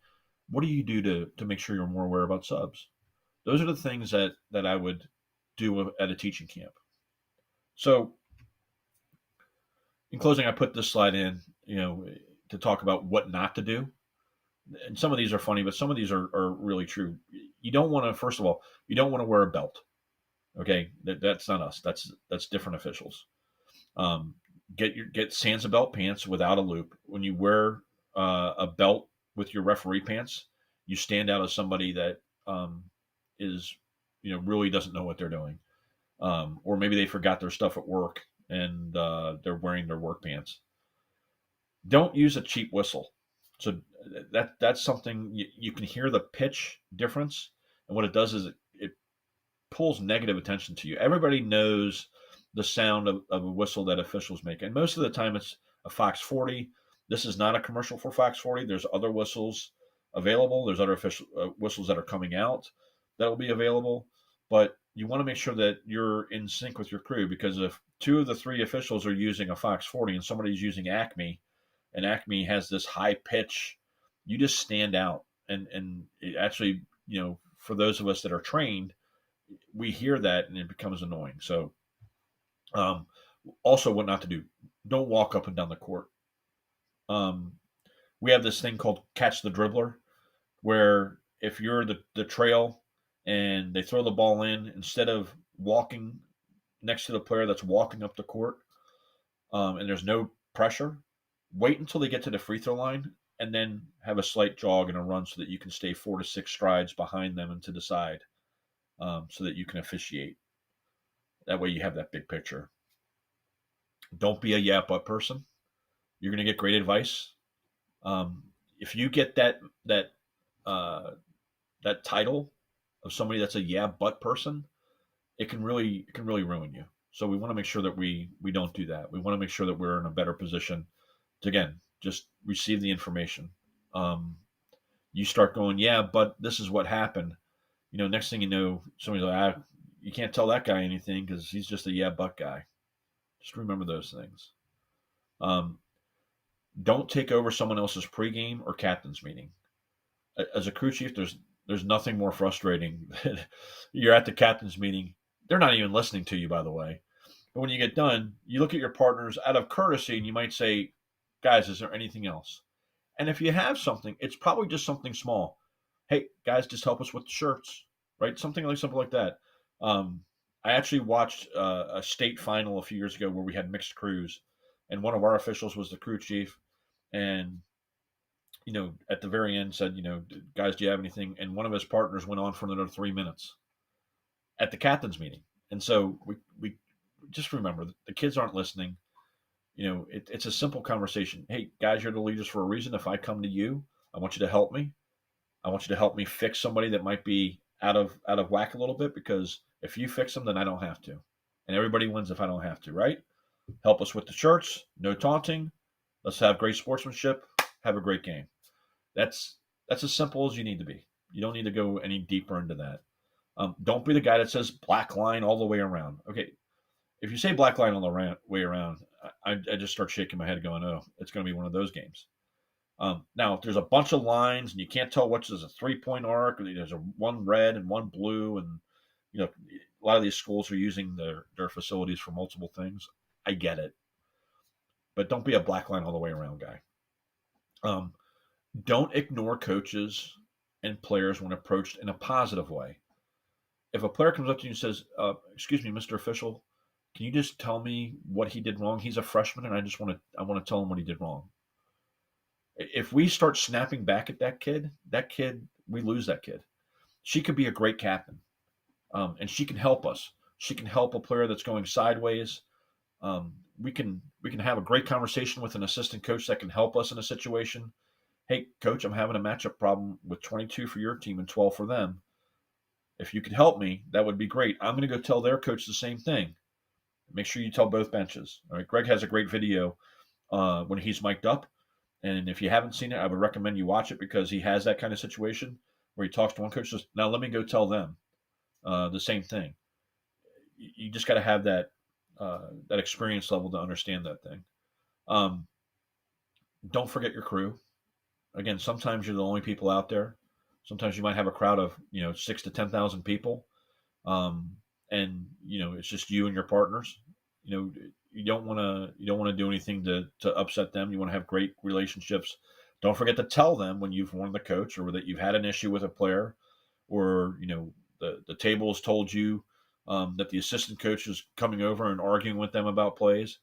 what do you do to make sure you're more aware about subs? Those are the things that I would do at a teaching camp. So, in closing, I put this slide in, to talk about what not to do. And some of these are funny, but some of these are really true. You don't want to, first of all, you don't want to wear a belt. Okay, that's not us. That's different officials. Get Sansa belt pants without a loop. When you wear a belt with your referee pants, you stand out as somebody that is, really doesn't know what they're doing, or maybe they forgot their stuff at work and they're wearing their work pants. Don't use a cheap whistle. So that's something you can hear the pitch difference, and what it does is it pulls negative attention to you. Everybody knows the sound of a whistle that officials make, and most of the time it's a Fox 40. This is not a commercial for Fox 40. There's other whistles available. There's other official whistles that are coming out that will be available, but you want to make sure that you're in sync with your crew, because if two of the three officials are using a Fox 40 and somebody's using Acme, and Acme has this high pitch, you just stand out. And it actually, for those of us that are trained, we hear that and it becomes annoying. So, also what not to do: don't walk up and down the court. We have this thing called catch the dribbler, where if you're the trail and they throw the ball in, instead of walking next to the player that's walking up the court, and there's no pressure, wait until they get to the free throw line and then have a slight jog and a run so that you can stay 4 to 6 strides behind them and to the side, so that you can officiate. That way you have that big picture. Don't be a yeah but person. You're going to get great advice. If you get that title of somebody that's a yeah but person, it can really ruin you. So we want to make sure that we don't do that. We want to make sure that we're in a better position to, again, just receive the information. You start going, yeah, but this is what happened. Next thing you know, somebody's like, you can't tell that guy anything because he's just a yeah but guy. Just remember those things. Don't take over someone else's pregame or captain's meeting. As a crew chief, there's nothing more frustrating than you're at the captain's meeting. They're not even listening to you, by the way. But when you get done, you look at your partners out of courtesy and you might say, guys, is there anything else? And if you have something, it's probably just something small. Hey, guys, just help us with the shirts, right? Something like that. I actually watched a state final a few years ago where we had mixed crews, and one of our officials was the crew chief. And, at the very end said, guys, do you have anything? And one of his partners went on for another 3 minutes at the captain's meeting. And so we just remember the kids aren't listening. It's a simple conversation. Hey, guys, you're the leaders for a reason. If I come to you, I want you to help me. I want you to help me fix somebody that might be out of whack a little bit, because if you fix them, then I don't have to. And everybody wins if I don't have to, right? Help us with the shirts. No taunting. Let's have great sportsmanship. Have a great game. That's as simple as you need to be. You don't need to go any deeper into that. Don't be the guy that says black line all the way around. Okay, if you say black line all the way around, I just start shaking my head going, oh, it's going to be one of those games. Now, if there's a bunch of lines and you can't tell which is a 3-point arc, or there's one red and one blue, and a lot of these schools are using their facilities for multiple things. I get it. But don't be a black line all the way around guy. Don't ignore coaches and players when approached in a positive way. If a player comes up to you and says, excuse me, Mr. Official, can you just tell me what he did wrong? He's a freshman, and I want to tell him what he did wrong. If we start snapping back at that kid, we lose that kid. She could be a great captain, and she can help us. She can help a player that's going sideways. We can have a great conversation with an assistant coach that can help us in a situation. Hey, coach, I'm having a matchup problem with 22 for your team and 12 for them. If you could help me, that would be great. I'm going to go tell their coach the same thing. Make sure you tell both benches. All right, Greg has a great video when he's mic'd up. And if you haven't seen it, I would recommend you watch it, because he has that kind of situation where he talks to one coach, says, now let me go tell them. the same thing. You just got to have that experience level to understand that thing. Um, don't forget your crew. Again, sometimes you're the only people out there. Sometimes you might have a crowd of 6 to 10,000 people, um, and it's just you and your partners. You don't want to do anything to upset them. You want to have great relationships. Don't forget to tell them when you've warned the coach or that you've had an issue with a player, or the table has told you that the assistant coach is coming over and arguing with them about plays.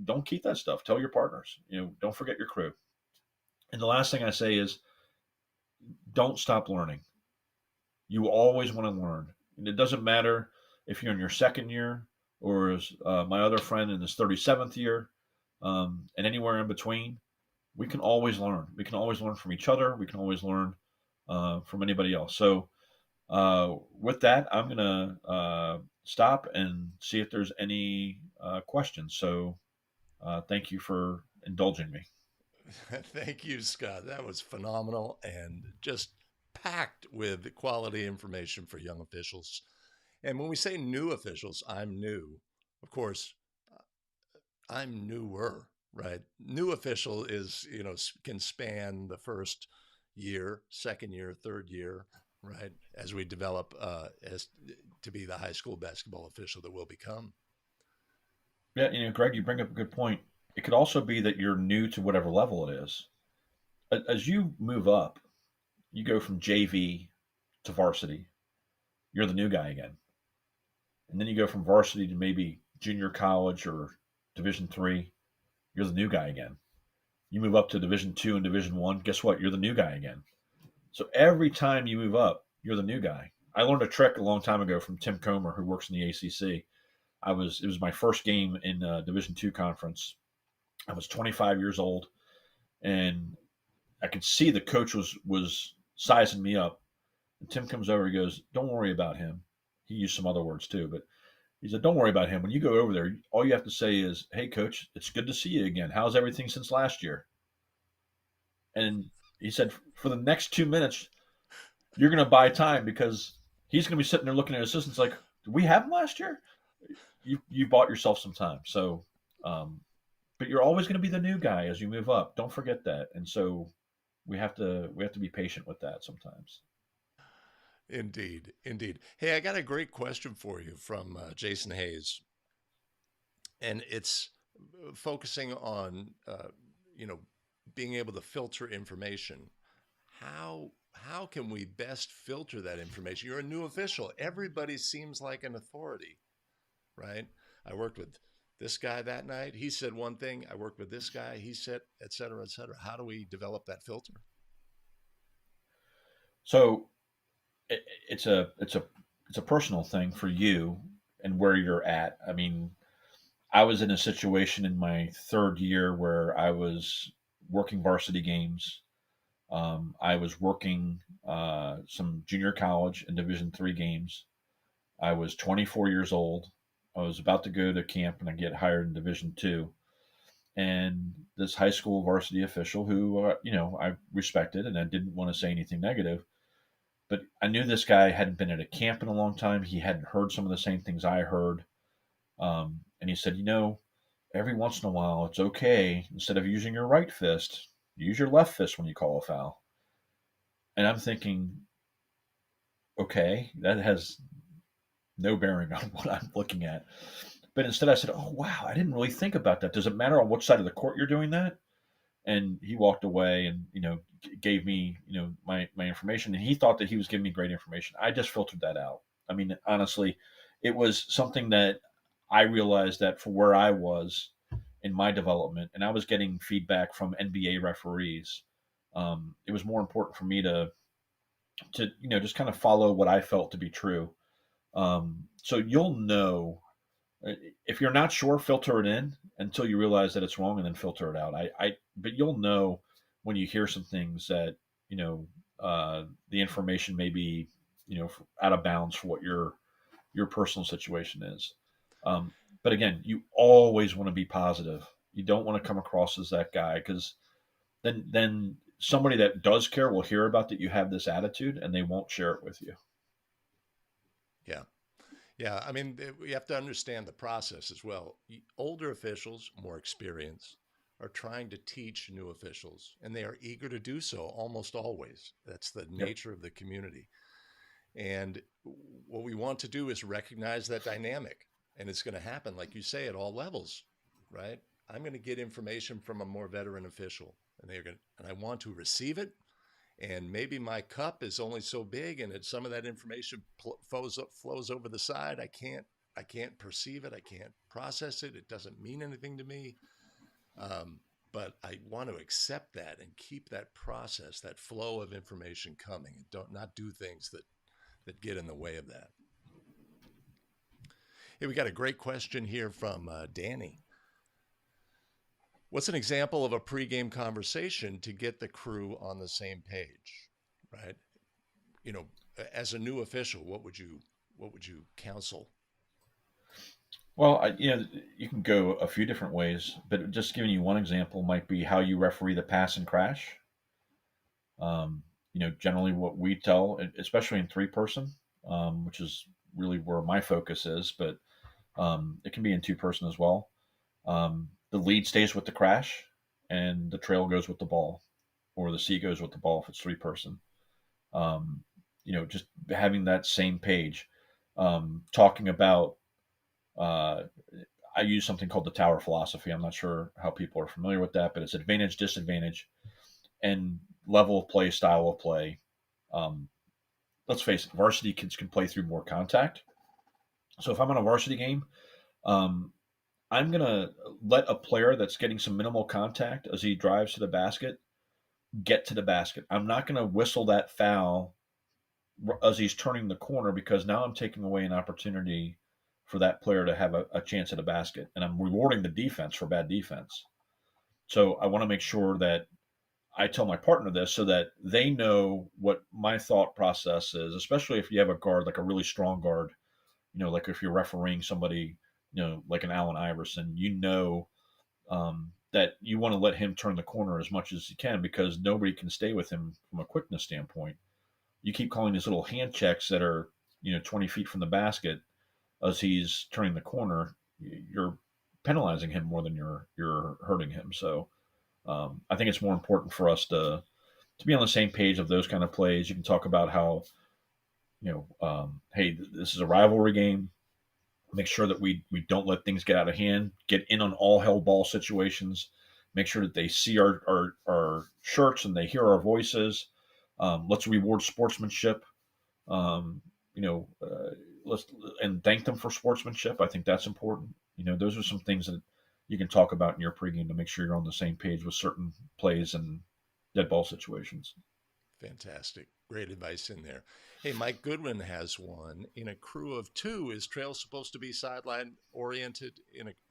Don't keep that stuff. Tell your partners. Don't forget your crew. And the last thing I say is, don't stop learning. You always want to learn. And it doesn't matter if you're in your second year or as my other friend in his 37th year, and anywhere in between. We can always learn. We can always learn from each other. We can always learn from anybody else. So, with that, I'm going to stop and see if there's any questions. So, thank you for indulging me. Thank you, Scott. That was phenomenal and just packed with quality information for young officials. And when we say new officials, I'm new. Of course, I'm newer, right? New official is, can span the first year, second year, third year, right? As we develop as to be the high school basketball official that we'll become. Yeah, Greg, you bring up a good point. It could also be that you're new to whatever level it is. As you move up, you go from JV to varsity. You're the new guy again, and then you go from varsity to maybe junior college or Division 3. You're the new guy again. You move up to Division 2 and Division 1. Guess what? You're the new guy again. So every time you move up, you're the new guy. I learned a trick a long time ago from Tim Comer, who works in the ACC. It was my first game in Division 2 conference. I was 25 years old, and I could see the coach was sizing me up. And Tim comes over, he goes, "Don't worry about him." He used some other words too, but he said, "Don't worry about him. When you go over there, all you have to say is, 'Hey, coach, it's good to see you again. How's everything since last year?'" And he said, "For the next 2 minutes, you're going to buy time because he's going to be sitting there looking at assistants like, 'Did we have him last year?'" You bought yourself some time. So, but you're always going to be the new guy as you move up. Don't forget that. And so we have to be patient with that sometimes. Indeed, indeed. Hey, I got a great question for you from Jason Hayes, and it's focusing on you know being able to filter information. How can we best filter that information? You're a new official. Everybody seems like an authority, right? I worked with this guy that night. He said one thing. I worked with this guy. He said, et cetera, et cetera. How do we develop that filter? So it's a personal thing for you and where you're at. I mean, I was in a situation in my third year where I was working varsity games. I was working some junior college and Division 3 games. I was 24 years old. I was about to go to camp and I get hired in Division 2. And this high school varsity official who, I respected and I didn't want to say anything negative, but I knew this guy hadn't been at a camp in a long time. He hadn't heard some of the same things I heard. And he said, every once in a while, it's okay. Instead of using your right fist, use your left fist when you call a foul. And I'm thinking, okay, that has no bearing on what I'm looking at. But instead, I said, "Oh, wow, I didn't really think about that. Does it matter on which side of the court you're doing that?" And he walked away and gave me my information, and he thought that he was giving me great information. I just filtered that out. I mean, honestly, it was something that I realized that for where I was in my development, and I was getting feedback from NBA referees. It was more important for me to just kind of follow what I felt to be true. So you'll know if you're not sure, filter it in until you realize that it's wrong, and then filter it out. But you'll know when you hear some things that the information may be out of bounds for what your personal situation is. But again, you always want to be positive. You don't want to come across as that guy, because then somebody that does care will hear about that you have this attitude and they won't share it with you. Yeah. Yeah. I mean, we have to understand the process as well. Older officials, more experienced, are trying to teach new officials, and they are eager to do so almost always. That's the Yep. nature of the community. And what we want to do is recognize that dynamic. And it's going to happen, like you say, at all levels, right? I'm going to get information from a more veteran official, and and I want to receive it. And maybe my cup is only so big, and some of that information flows over the side. I can't perceive it. I can't process it. It doesn't mean anything to me. Um, but I want to accept that and keep that process, that flow of information coming, and don't not do things that get in the way of that. Hey, we got a great question here from Danny. What's an example of a pregame conversation to get the crew on the same page? Right? You know, as a new official, what would you counsel? Well, you can go a few different ways, but just giving you one example might be how you referee the pass and crash. Generally what we tell, especially in three person, which is really where my focus is, but it can be in two person as well. The lead stays with the crash, and the trail goes with the ball, or the C goes with the ball if it's three person. Just having that same page, talking about. Uh, I use something called the tower philosophy. I'm not sure how people are familiar with that, but it's advantage, disadvantage, and level of play, style of play. Um, let's face it, varsity kids can play through more contact. So if I'm on a varsity game, um, I'm going to let a player that's getting some minimal contact as he drives to the basket get to the basket. I'm not going to whistle that foul as he's turning the corner because now I'm taking away an opportunity for that player to have a chance at a basket. And I'm rewarding the defense for bad defense. So I want to make sure that I tell my partner this so that they know what my thought process is, especially if you have a guard, like a really strong guard, like if you're refereeing somebody, like an Allen Iverson, that you want to let him turn the corner as much as he can because nobody can stay with him from a quickness standpoint. You keep calling these little hand checks that are, 20 feet from the basket as he's turning the corner, you're penalizing him more than you're hurting him. So I think it's more important for us to be on the same page of those kind of plays. You can talk about how, hey, this is a rivalry game. Make sure that we don't let things get out of hand. Get in on all hell ball situations. Make sure that they see our shirts and they hear our voices. Let's reward sportsmanship. Um, you know, let's and thank them for sportsmanship. I think that's important. Those are some things that you can talk about in your pregame to make sure you're on the same page with certain plays and dead ball situations. Fantastic. Great advice in there. Hey, Mike Goodwin has one. In a crew of two, is trail supposed to be sideline oriented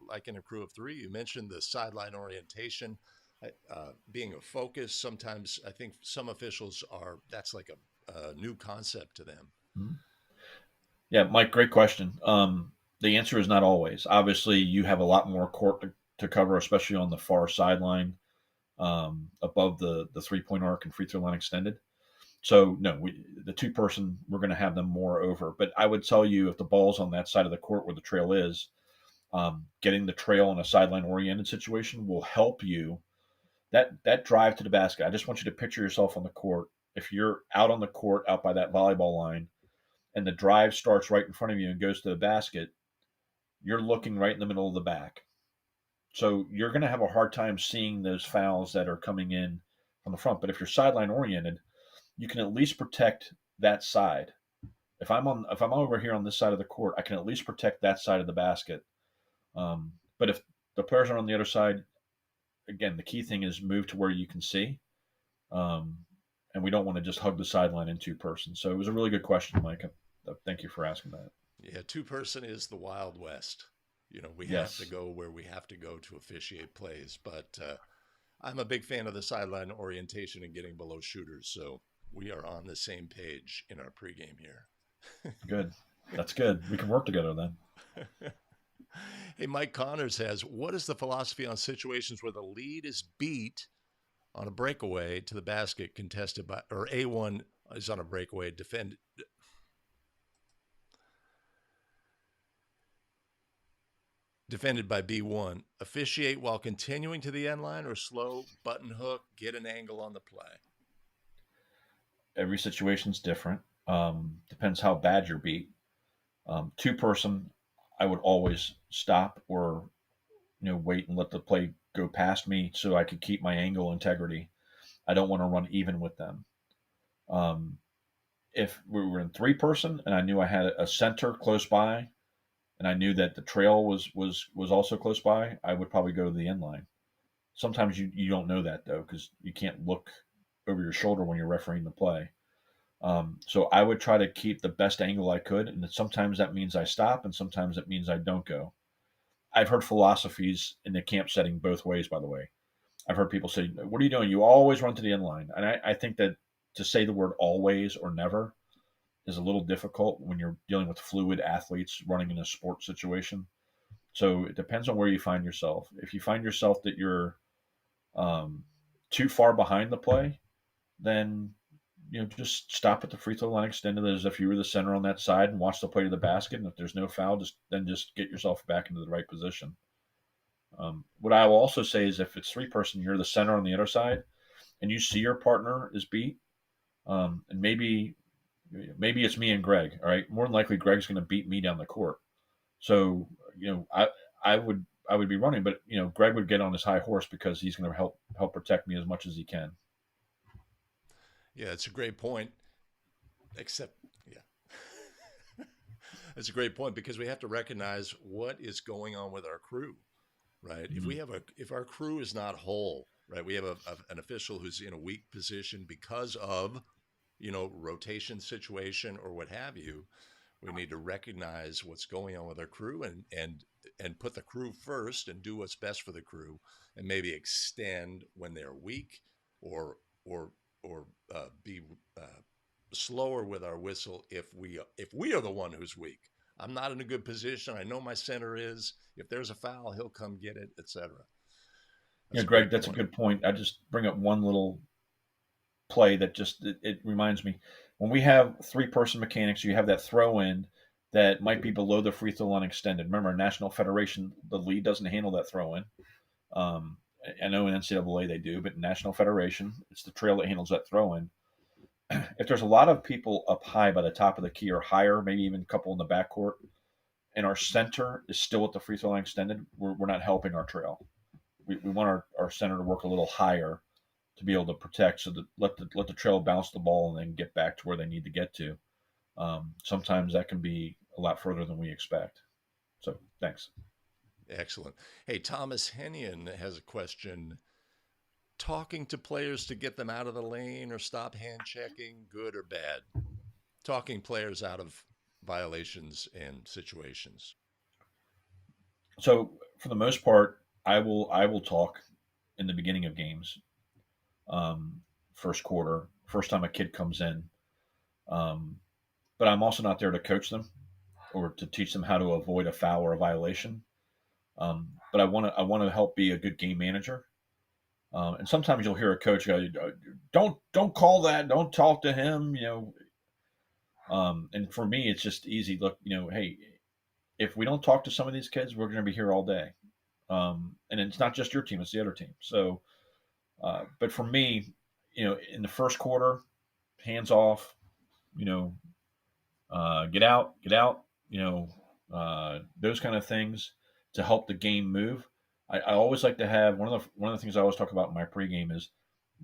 like in a crew of three? You mentioned the sideline orientation being a focus. Sometimes I think some officials that's like a new concept to them. Mhm. Yeah, Mike, great question. The answer is not always. Obviously, you have a lot more court to cover, especially on the far sideline, above the 3 point arc and free throw line extended. So no, the two person we're going to have them more over. But I would tell you if the ball's on that side of the court where the trail is, getting the trail in a sideline oriented situation will help you. That drive to the basket. I just want you to picture yourself on the court. If you're out on the court, out by that volleyball line, and the drive starts right in front of you and goes to the basket, you're looking right in the middle of the back. So you're going to have a hard time seeing those fouls that are coming in from the front. But if you're sideline oriented, you can at least protect that side. If I'm over here on this side of the court, I can at least protect that side of the basket. But if the players are on the other side, again, the key thing is move to where you can see. Um, and we don't want to just hug the sideline in two person. So it was a really good question, Mike. Thank you for asking that. Yeah, two person is the Wild West. We have to Yes. go where we have to go to officiate plays, but I'm a big fan of the sideline orientation and getting below shooters. So we are on the same page in our pregame here. Good. That's good. We can work together then. Hey, Mike Connors has, what is the philosophy on situations where the lead is beat on a breakaway to the basket contested by, or A1 is on a breakaway defend? defended by B1. Officiate while continuing to the end line or slow, button hook, get an angle on the play. Every situation's different. Depends how bad you're beat. Two person, I would always stop or wait and let the play go past me so I could keep my angle integrity. I don't want to run even with them. Um, if we were in three person and I knew I had a center close by, and I knew that the trail was also close by, I would probably go to the end line. Sometimes you don't know that though because you can't look over your shoulder when you're refereeing the play. So I would try to keep the best angle I could, and sometimes that means I stop, and sometimes it means I don't go. I've heard philosophies in the camp setting both ways, by the way. I've heard people say, "What are you doing? You always run to the end line." And I think that to say the word always or never is a little difficult when you're dealing with fluid athletes running in a sports situation. So it depends on where you find yourself. If you find yourself that you're um, too far behind the play, then just stop at the free throw line, extend it as if you were the center on that side, and watch the play to the basket. And if there's no foul, just get yourself back into the right position. What I will also say is if it's three person, you're the center on the other side, and you see your partner is beat, and maybe it's me and Greg. All right, more than likely Greg's going to beat me down the court. So I would be running, but Greg would get on his high horse because he's going to help protect me as much as he can. Yeah, it's a great point. Except, yeah, it's a great point because we have to recognize what is going on with our crew, right? Mm-hmm. If our crew is not whole, right, we have an official who's in a weak position because of rotation situation or what have you. We need to recognize what's going on with our crew and put the crew first and do what's best for the crew, and maybe extend when they're weak, or or be slower with our whistle if we are the one who's weak. I'm not in a good position. I know my center is. If there's a foul, he'll come get it, etc. Yeah, That's a Greg, great that's a point. good point. I just bring up one little play that just it reminds me when we have three person mechanics, you have that throw in that might be below the free throw line extended. Remember, National Federation, the lead doesn't handle that throw in. Um, I know in NCAA they do, but in National Federation, it's the trail that handles that throw in. If there's a lot of people up high by the top of the key or higher, maybe even a couple in the backcourt, and our center is still at the free throw line extended, we're not helping our trail. We want our center to work a little higher to be able to protect, so that let the trail bounce the ball and then get back to where they need to get to. Sometimes that can be a lot further than we expect. So thanks. Excellent. Hey, Thomas Hennion has a question. Talking to players to get them out of the lane or stop hand checking, good or bad? Talking players out of violations and situations. So for the most part, I will talk in the beginning of games, um, first quarter, first time a kid comes in. Um, but I'm also not there to coach them or to teach them how to avoid a foul or a violation. But I want to help be a good game manager. And sometimes you'll hear a coach go, "Don't call that. Don't talk to him." And for me, it's just easy. Look, hey, if we don't talk to some of these kids, we're going to be here all day. And it's not just your team; it's the other team. So, but for me, in the first quarter, hands off. You know, get out. Those kind of things to help the game move. I always like to have one of the things I always talk about in my pregame is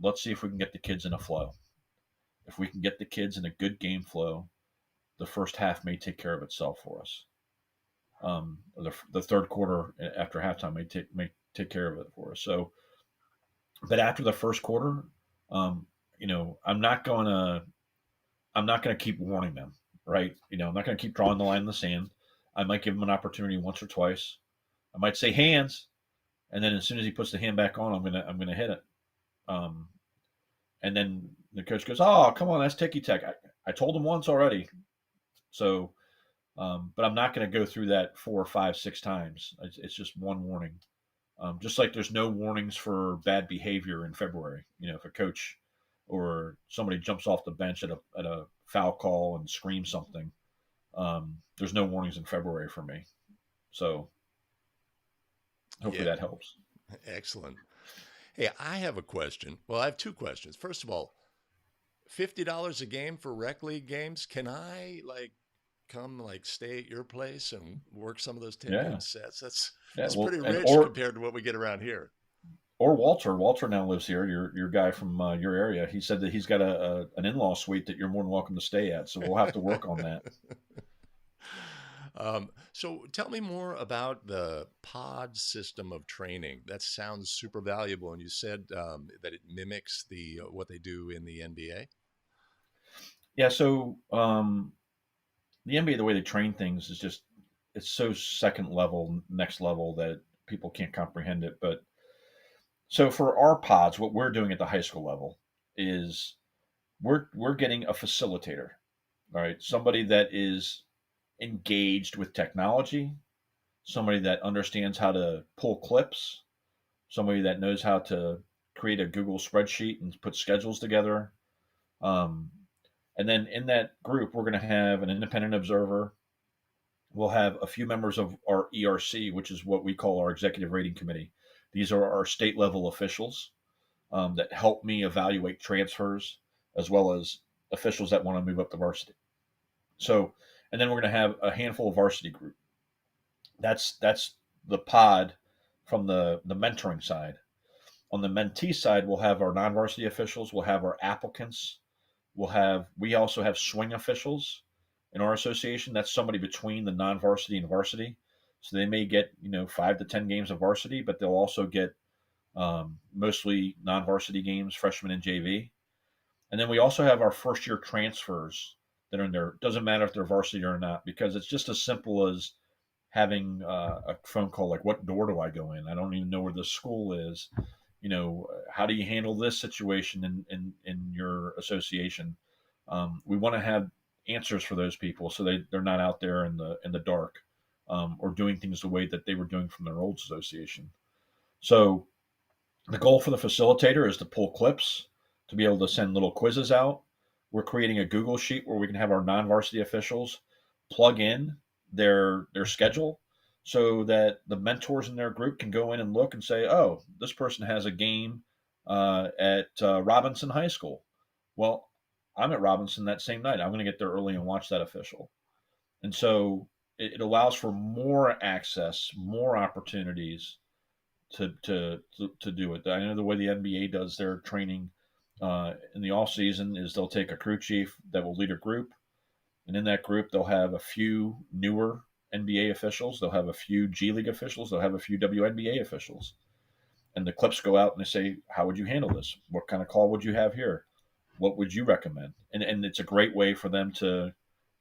let's see if we can get the kids in a flow. If we can get the kids in a good game flow, the first half may take care of itself for us. The third quarter after halftime may take care of it for us. So, but after the first quarter, um, I'm not gonna keep warning them, right? I'm not gonna keep drawing the line in the sand. I might give them an opportunity once or twice. I might say hands, and then as soon as he puts the hand back on, I'm gonna hit it. Um, and then the coach goes, "Oh, come on, that's ticky tack." I told him once already. So, but I'm not going to go through that 4, 5, 6 times. It's just one warning. Just like there's no warnings for bad behavior in February. If a coach or somebody jumps off the bench at a foul call and screams something, there's no warnings in February for me. So Hopefully Yeah, that helps. excellent. Hey, I have a question. Well, I have two questions. First of all, $50 a game for rec league games. Can I like come like stay at your place and work some of those 10 Yeah. game sets? That's Yeah. that's Well, pretty and rich compared to what we get around here. Walter now lives here. Your guy from your area. He said that he's got an in-law suite that you're more than welcome to stay at. So we'll have to work on that. So tell me more about the pod system of training. That sounds super valuable. And you said that it mimics the what they do in the NBA. Yeah. So the NBA, the way they train things is just it's so second level, next level that people can't comprehend it. But so for our pods, what we're doing at the high school level is we're getting a facilitator, all right, somebody that is engaged with technology, somebody that understands how to pull clips, somebody that knows how to create a Google spreadsheet and put schedules together. Um, and then in that group, we're going to have an independent observer. We'll have a few members of our ERC, which is what we call our executive rating committee. These are our state level officials that help me evaluate transfers as well as officials that want to move up to varsity. So, and then we're going to have a handful of varsity group. That's the pod from the mentoring side. On the mentee side, we'll have our non-varsity officials. We'll have our applicants. We also have swing officials in our association. That's somebody between the non-varsity and varsity. So they may get 5 to 10 games of varsity, but they'll also get mostly non-varsity games, freshman and JV. And then we also have our first year transfers that are in there. It doesn't matter if they're varsity or not, because it's just as simple as having a phone call like, what door do I go in? I don't even know where the school is. How do you handle this situation in your association? We want to have answers for those people so they're not out there in the dark, or doing things the way that they were doing from their old association. So the goal for the facilitator is to pull clips, to be able to send little quizzes out. We're creating a Google sheet where we can have our non-varsity officials plug in their schedule so that the mentors in their group can go in and look and say, oh, this person has a game at Robinson High School. Well, I'm at Robinson that same night. I'm going to get there early and watch that official. And so it allows for more access, more opportunities to do it. I know the way the NBA does their training in the off season is they'll take a crew chief that will lead a group, and in that group they'll have a few newer NBA officials, they'll have a few G League officials, they'll have a few WNBA officials, and the clips go out and they say, "How would you handle this? What kind of call would you have here? What would you recommend?" And it's a great way for them to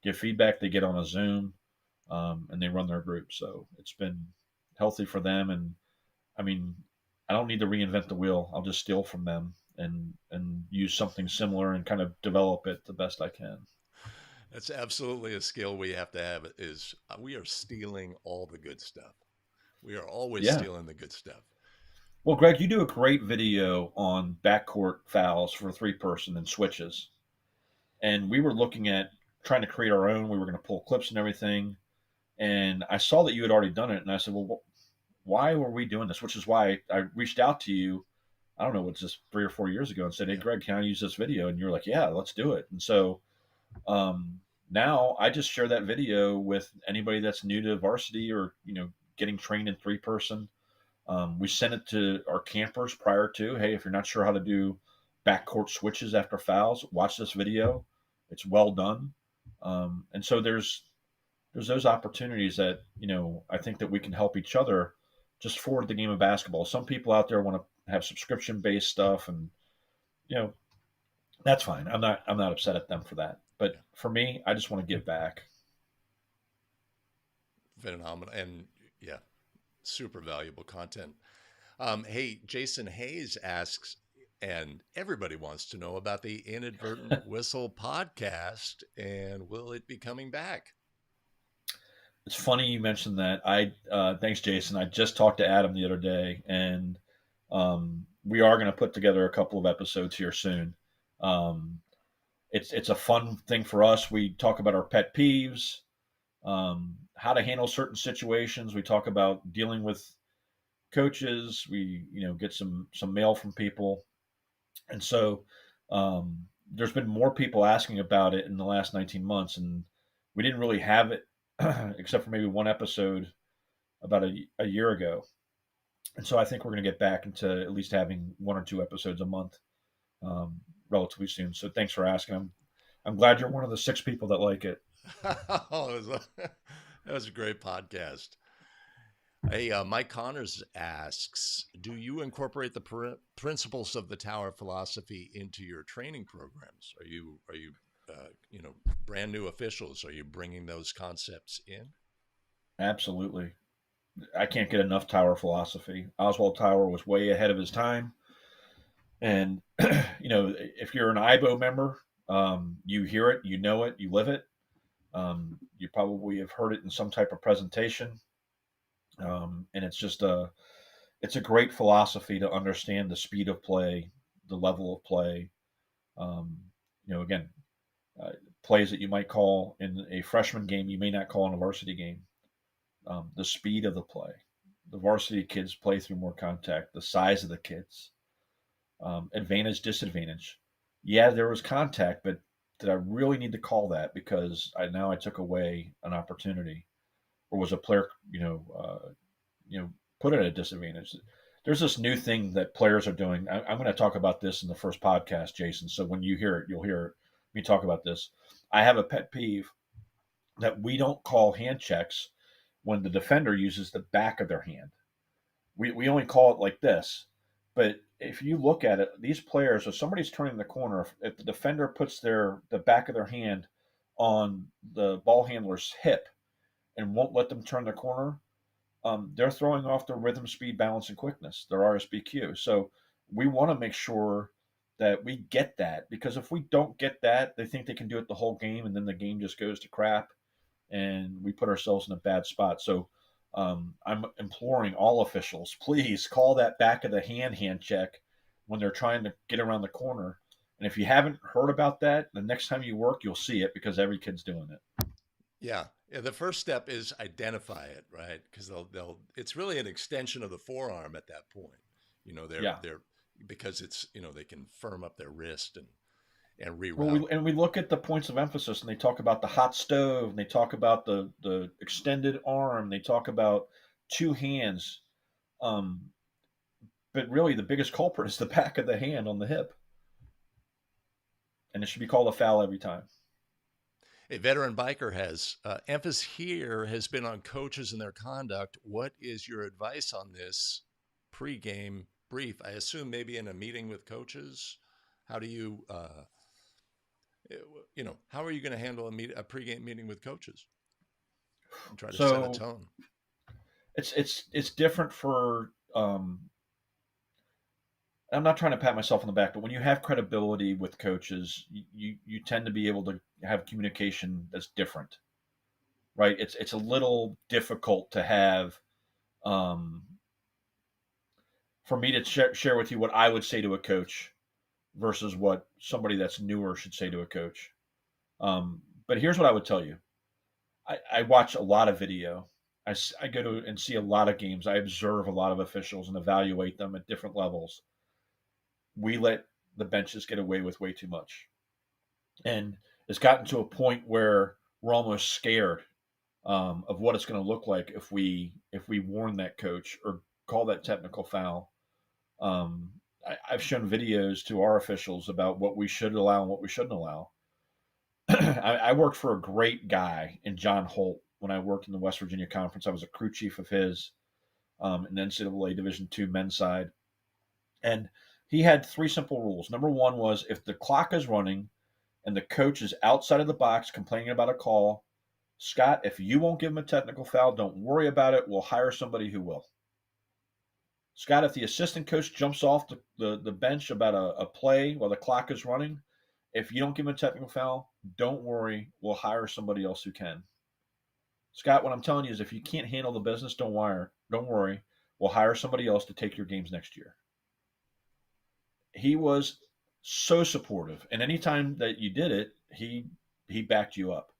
give feedback. They get on a Zoom, and they run their group, so it's been healthy for them. And I mean, I don't need to reinvent the wheel. I'll just steal from them and use something similar and kind of develop it the best I can. That's absolutely a skill we have to have is we are stealing all the good stuff. We are always Yeah. stealing the good stuff. Well, Greg, you do a great video on backcourt fouls for three-person and switches. And we were looking at trying to create our own. We were going to pull clips and everything. And I saw that you had already done it. And I said, well, why were we doing this? Which is why I reached out to you. I don't know, it's just 3 or 4 years ago, and said, "Hey, Yeah. Greg, can I use this video?" And you're like, "Yeah, let's do it." And so now I just share that video with anybody that's new to varsity or getting trained in three-person. We send it to our campers prior to. Hey, if you're not sure how to do backcourt switches after fouls, watch this video. It's well done. And so there's those opportunities that I think that we can help each other just forward the game of basketball. Some people out there want to have subscription based stuff, and you know that's fine. I'm not upset at them for that. But Yeah. for me, I just want to give back. Phenomenal. And yeah, super valuable content. Hey, Jason Hayes asks, and everybody wants to know about the Inadvertent Whistle podcast, and will it be coming back? It's funny you mentioned that. I thanks, Jason. I just talked to Adam the other day, and we are going to put together a couple of episodes here soon. Um, it's a fun thing for us. We talk about our pet peeves, how to handle certain situations. We talk about dealing with coaches. We, get some mail from people, and so there's been more people asking about it in the last 19 months, and we didn't really have it except for maybe one episode about a year ago. And so I think we're going to get back into at least having 1 or 2 episodes a month relatively soon. So thanks for asking. I'm glad you're one of the 6 people that like it. Oh, that was a great podcast. Hey, Mike Connors asks, do you incorporate the principles of the Tower philosophy into your training programs? Are you brand new officials? Are you bringing those concepts in? Absolutely. I can't get enough Tower philosophy. Oswald Tower was way ahead of his time. And, if you're an IAABO member, you hear it, you know it, you live it. You probably have heard it in some type of presentation. And it's a great philosophy to understand the speed of play, the level of play. Um, again, uh, plays that you might call in a freshman game, you may not call in a varsity game. The speed of the play. The varsity kids play through more contact. The size of the kids. Advantage, disadvantage. Yeah, there was contact, but did I really need to call that because I took away an opportunity, or was a player, put at a disadvantage? There's this new thing that players are doing. I'm going to talk about this in the first podcast, Jason. So when you hear it, you'll hear me talk about this. I have a pet peeve that we don't call hand checks when the defender uses the back of their hand. We only call it like this. But if you look at it, these players, if somebody's turning the corner, if the defender puts the back of their hand on the ball handler's hip and won't let them turn the corner, they're throwing off their rhythm, speed, balance, and quickness, their RSBQ. So we want to make sure that we get that, because if we don't get that, they think they can do it the whole game, and then the game just goes to crap, and we put ourselves in a bad spot. So I'm imploring all officials, please call that back of the hand check when they're trying to get around the corner. And if you haven't heard about that, the next time you work, you'll see it because every kid's doing it. Yeah. Yeah, the first step is identify it, right? Because it's really an extension of the forearm at that point. Yeah. They're because it's they can firm up their wrist and Well, reroute. we look at the points of emphasis, and they talk about the hot stove, and they talk about the extended arm, they talk about 2 hands, um, but really the biggest culprit is the back of the hand on the hip, and it should be called a foul every time. A veteran biker has emphasis here has been on coaches and their conduct. What is your advice on this pre-game brief? I assume maybe in a meeting with coaches. How do you, how are you going to handle a pre-game meeting with coaches and try to set a So tone? it's different for. I'm not trying to pat myself on the back, but when you have credibility with coaches, you tend to be able to have communication that's different, right? It's a little difficult to have, um, for me to share with you what I would say to a coach versus what somebody that's newer should say to a coach. But here's what I would tell you. I watch a lot of video. I go to and see a lot of games. I observe a lot of officials and evaluate them at different levels. We let the benches get away with way too much. And it's gotten to a point where we're almost scared of what it's going to look like if we warn that coach or call that technical foul. I've shown videos to our officials about what we should allow and what we shouldn't allow. I worked for a great guy in John Holt when I worked in the West Virginia Conference. I was a crew chief of his in NCAA Division II men's side, and he had 3 simple rules. Number 1 was if the clock is running and the coach is outside of the box complaining about a call, Scott, if you won't give him a technical foul, don't worry about it. We'll hire somebody who will. Scott, if the assistant coach jumps off the bench about a play while the clock is running, if you don't give him a technical foul, don't worry. We'll hire somebody else who can. Scott, what I'm telling you is if you can't handle the business, don't worry. We'll hire somebody else to take your games next year. He was so supportive. And anytime that you did it, he backed you up.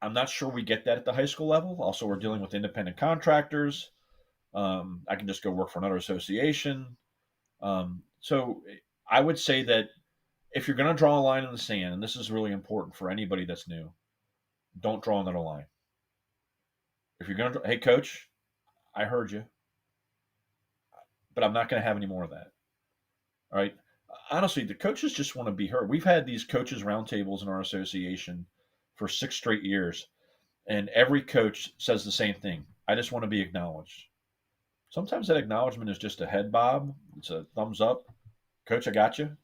I'm not sure we get that at the high school level. Also, we're dealing with independent contractors. I can just go work for another association. So I would say that if you're going to draw a line in the sand, and this is really important for anybody that's new, don't draw another line. If you're going to, hey, coach, I heard you, but I'm not going to have any more of that. All right. Honestly, the coaches just want to be heard. We've had these coaches roundtables in our association for 6 straight years, and every coach says the same thing. I just want to be acknowledged. Sometimes that acknowledgement is just a head bob. It's a thumbs up. Coach, I got you.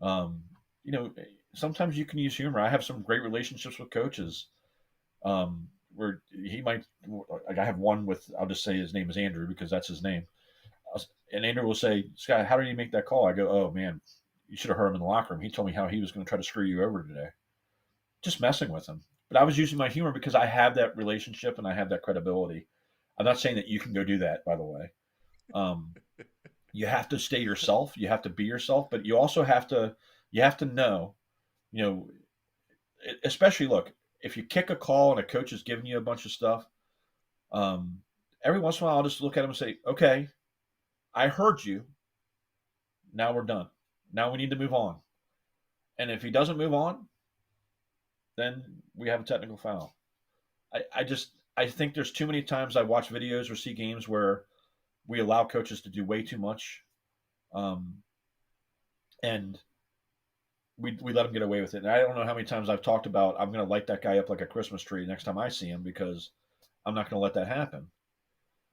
Um, you know, sometimes you can use humor. I have some great relationships with coaches. Where he might, like I have one with, I'll just say his name is Andrew because that's his name. And Andrew will say, Scott, how did you make that call? I go, oh man, you should have heard him in the locker room. He told me how he was going to try to screw you over today. Just messing with him. But I was using my humor because I have that relationship and I have that credibility. I'm not saying that you can go do that, by the way. Um, you have to stay yourself. You have to be yourself, but you also have to know, you know, especially look, if you kick a call and a coach is giving you a bunch of stuff, um, every once in a while I'll just look at him and say, okay, I heard you. Now we're done. Now we need to move on. And if he doesn't move on, then we have a technical foul. I think there's too many times I watch videos or see games where we allow coaches to do way too much, um, and we let them get away with it. And I don't know how many times I've talked about I'm going to light that guy up like a Christmas tree next time I see him because I'm not going to let that happen.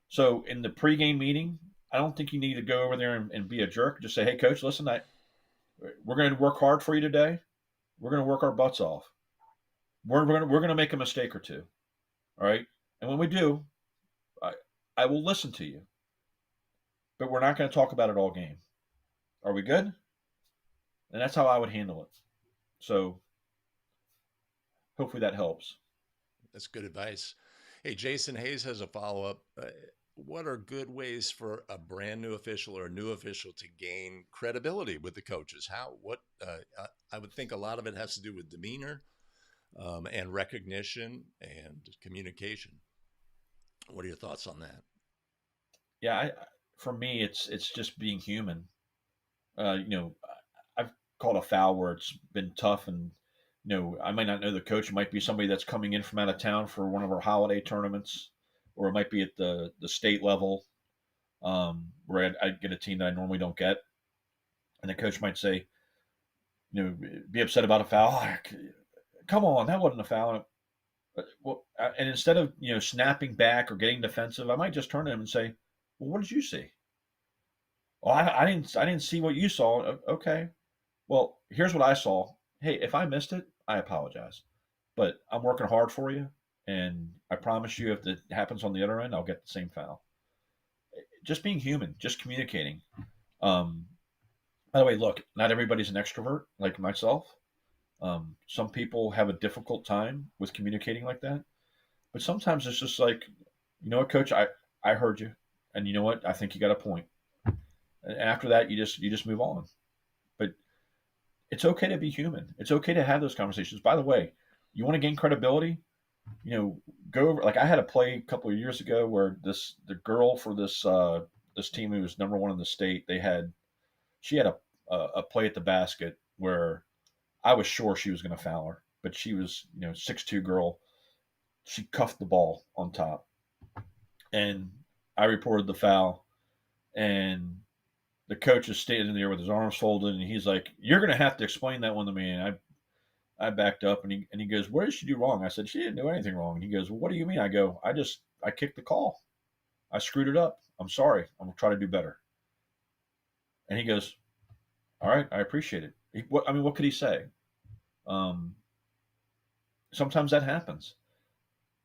So in the pregame meeting, I don't think you need to go over there and be a jerk. Just say, hey, coach, listen, we're going to work hard for you today. We're going to work our butts off. We're going to make a mistake or two. All right. And when we do, I, I will listen to you, but we're not going to talk about it all game. Are we good? And that's how I would handle it. So hopefully that helps. That's good advice. Hey, Jason Hayes has a follow up. What are good ways for a brand new official or a new official to gain credibility with the coaches? I would think a lot of it has to do with demeanor and recognition and communication. What are your thoughts on that? Yeah, for me, it's just being human. You know, I've called a foul where it's been tough, and I might not know the coach. It might be somebody that's coming in from out of town for one of our holiday tournaments, or it might be at the state level, where I'd get a team that I normally don't get, and the coach might say, be upset about a foul. Come on, that wasn't a foul. Well, and instead of snapping back or getting defensive, I might just turn to him and say, "Well, what did you see?" Well, I didn't see what you saw. Okay. Well, here's what I saw. Hey, if I missed it, I apologize, but I'm working hard for you, and I promise you, if it happens on the other end, I'll get the same foul. Just being human, just communicating. Um, by the way, look, not everybody's an extrovert like myself. Some people have a difficult time with communicating like that, but sometimes it's just like, you know what, coach, I heard you, and you know what, I think you got a point. And after that, you just move on. But it's okay to be human. It's okay to have those conversations. By the way, you want to gain credibility, go over. Like I had a play a couple of years ago where the girl for this team who was number one in the state, she had a play at the basket where I was sure she was going to foul her, but she was 6'2" girl. She cuffed the ball on top, and I reported the foul, and the coach is standing there with his arms folded, and he's like, "You're going to have to explain that one to me." And I backed up, and he goes, "What did she do wrong?" I said, "She didn't do anything wrong." And he goes, "Well, what do you mean?" I go, I kicked the call. I screwed it up. I'm sorry. I'm gonna try to do better." And he goes, "All right, I appreciate it." What could he say? Um, Sometimes that happens,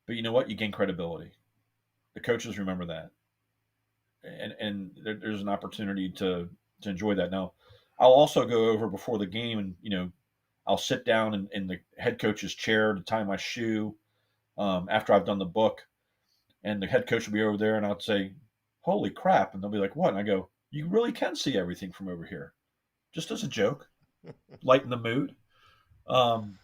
but you know what? You gain credibility. The coaches remember that, and there's an opportunity to enjoy that. Now, I'll also go over before the game, and I'll sit down in the head coach's chair to tie my shoe after I've done the book, and the head coach will be over there, and I'll say, "Holy crap!" And they'll be like, "What?" And I go, "You really can see everything from over here," just as a joke, lighten the mood. Um,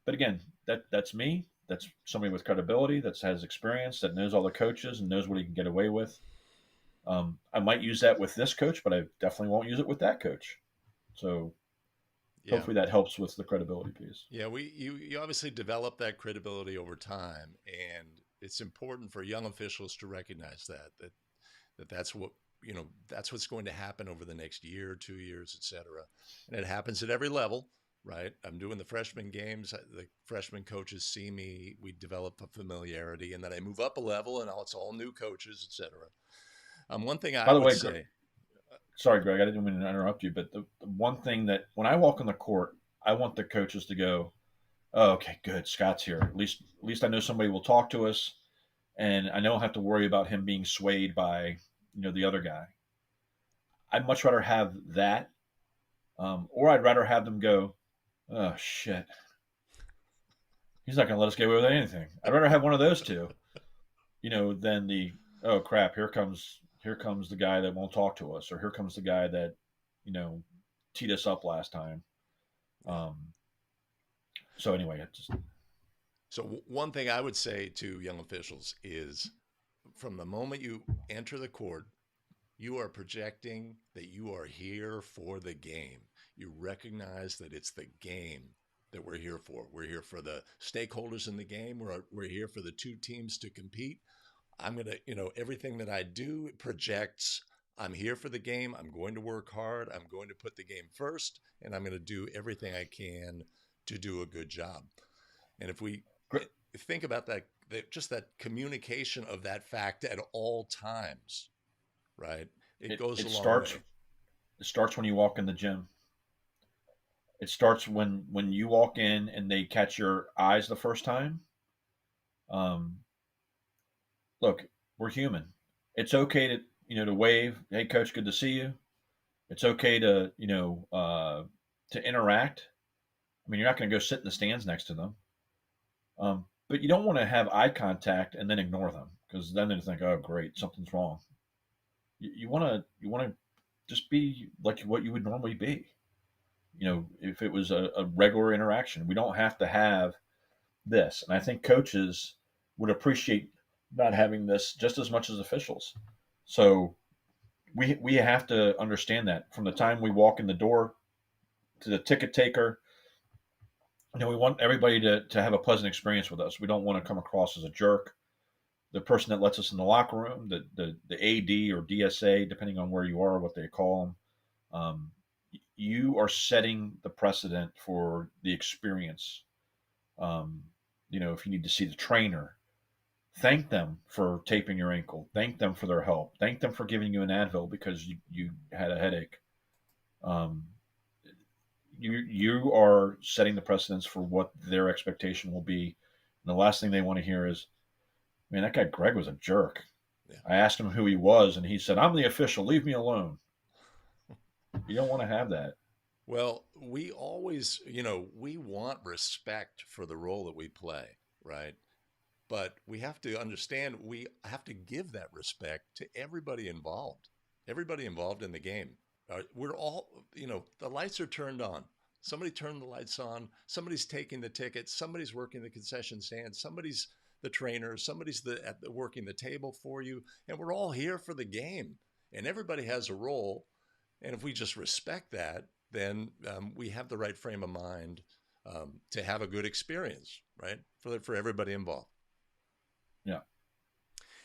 but again, that's me. that's somebody with credibility, that has experience, that knows all the coaches and knows what he can get away with. I might use that with this coach, but I definitely won't use it with that coach. So Yeah. hopefully that helps with the credibility piece. Yeah, you obviously develop that credibility over time, and it's important for young officials to recognize that's what that's what's going to happen over the next year, 2 years, etc. And it happens at every level, right? I'm doing the freshman games. The freshman coaches see me. We develop a familiarity, and then I move up a level, and it's all new coaches, etc. One thing I By the would way, say, sorry, Greg, I didn't mean to interrupt you, but the one thing that when I walk on the court, I want the coaches to go, "Oh, okay, good, Scott's here. At least I know somebody will talk to us, and I don't have to worry about him being swayed by the other guy." I'd much rather have that, or I'd rather have them go, "Oh shit, he's not going to let us get away with anything." I'd rather have one of those two, than the "Oh crap, here comes the guy that won't talk to us," or "Here comes the guy that you know teed us up last time." Um, so anyway, it just so one thing I would say to young officials is, from the moment you enter the court, you are projecting that you are here for the game. You recognize that it's the game that we're here for. We're here for the stakeholders in the game. We're here for the two teams to compete. I'm going to, everything that I do projects, I'm here for the game. I'm going to work hard. I'm going to put the game first, and I'm going to do everything I can to do a good job. And if we think about just that communication of that fact at all times, right? It goes it a long starts way. it starts when you walk in the gym. It starts when you walk in and they catch your eyes the first time. Um, Look, we're human. It's okay to wave. Hey, coach, good to see you. It's okay to interact. I mean, you're not going to go sit in the stands next to them. But you don't want to have eye contact and then ignore them, because then they think, "Oh, great, something's wrong." You want to just be like what you would normally be. If it was a regular interaction, we don't have to have this. And I think coaches would appreciate not having this just as much as officials. So we have to understand that from the time we walk in the door to the ticket taker. We want everybody to have a pleasant experience with us. We don't want to come across as a jerk. The person that lets us in the locker room, the AD or DSA, depending on where you are, what they call them, you are setting the precedent for the experience. If you need to see the trainer, thank them for taping your ankle. Thank them for their help. Thank them for giving you an Advil because you had a headache. Um, you are setting the precedence for what their expectation will be. And the last thing they want to hear is, "Man, that guy Greg was a jerk. Yeah. I asked him who he was, and he said, 'I'm the official. Leave me alone.'" You don't want to have that. Well, we always, we want respect for the role that we play, right? But we have to understand we have to give that respect to everybody involved in the game. We're all, the lights are turned on. Somebody turned the lights on. Somebody's taking the tickets. Somebody's working the concession stand. Somebody's the trainer. Somebody's working the table for you. And we're all here for the game. And everybody has a role. And if we just respect that, then we have the right frame of mind to have a good experience, right? For everybody involved. Yeah.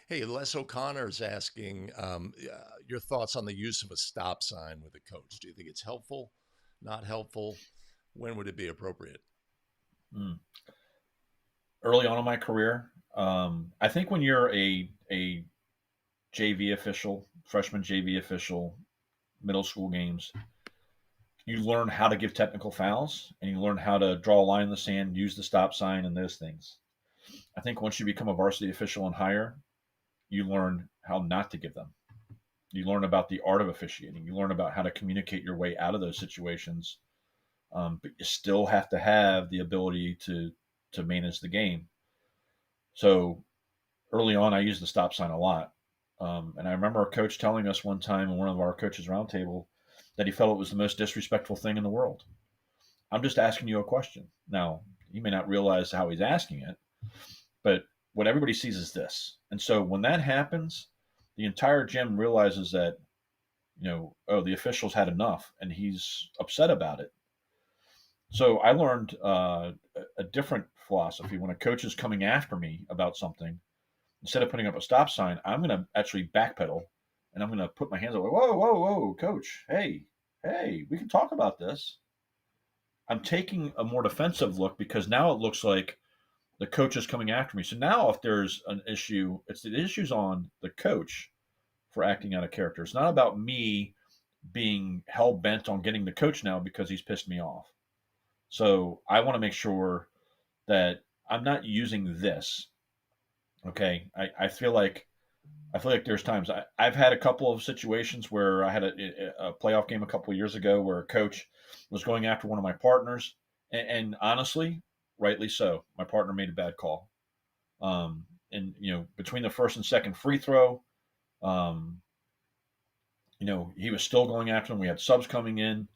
Hey, Les O'Connor is asking your thoughts on the use of a stop sign with a coach. Do you think it's helpful, not helpful? When would it be appropriate? Early on in my career, I think when you're a JV official, freshman JV official, middle school games, you learn how to give technical fouls and you learn how to draw a line in the sand, use the stop sign, and those things. I think once you become a varsity official and higher, you learn how not to give them. You learn about the art of officiating. You learn about how to communicate your way out of those situations. But you still have to have the ability to manage the game. So early on, I used the stop sign a lot. And I remember a coach telling us one time in one of our coaches roundtable that he felt it was the most disrespectful thing in the world. I'm just asking you a question. Now, he may not realize how he's asking it, But what everybody sees is this. And so when that happens, the entire gym realizes that, oh, the official's had enough and he's upset about it. So I learned a different philosophy. When a coach is coming after me about something, instead of putting up a stop sign, I'm going to actually backpedal and I'm going to put my hands up. Whoa, whoa, whoa, coach. Hey, we can talk about this. I'm taking a more defensive look because now it looks like the coach is coming after me. So now if there's an issue, it's the issue's on the coach for acting out of character. It's not about me being hell bent on getting the coach now because he's pissed me off. So I want to make sure that I'm not using this. Okay. I feel like there's times I've had a couple of situations where I had a playoff game a couple of years ago where a coach was going after one of my partners, and honestly, rightly so. My partner made a bad call, and between the first and second free throw, um, he was still going after him. We had subs coming in,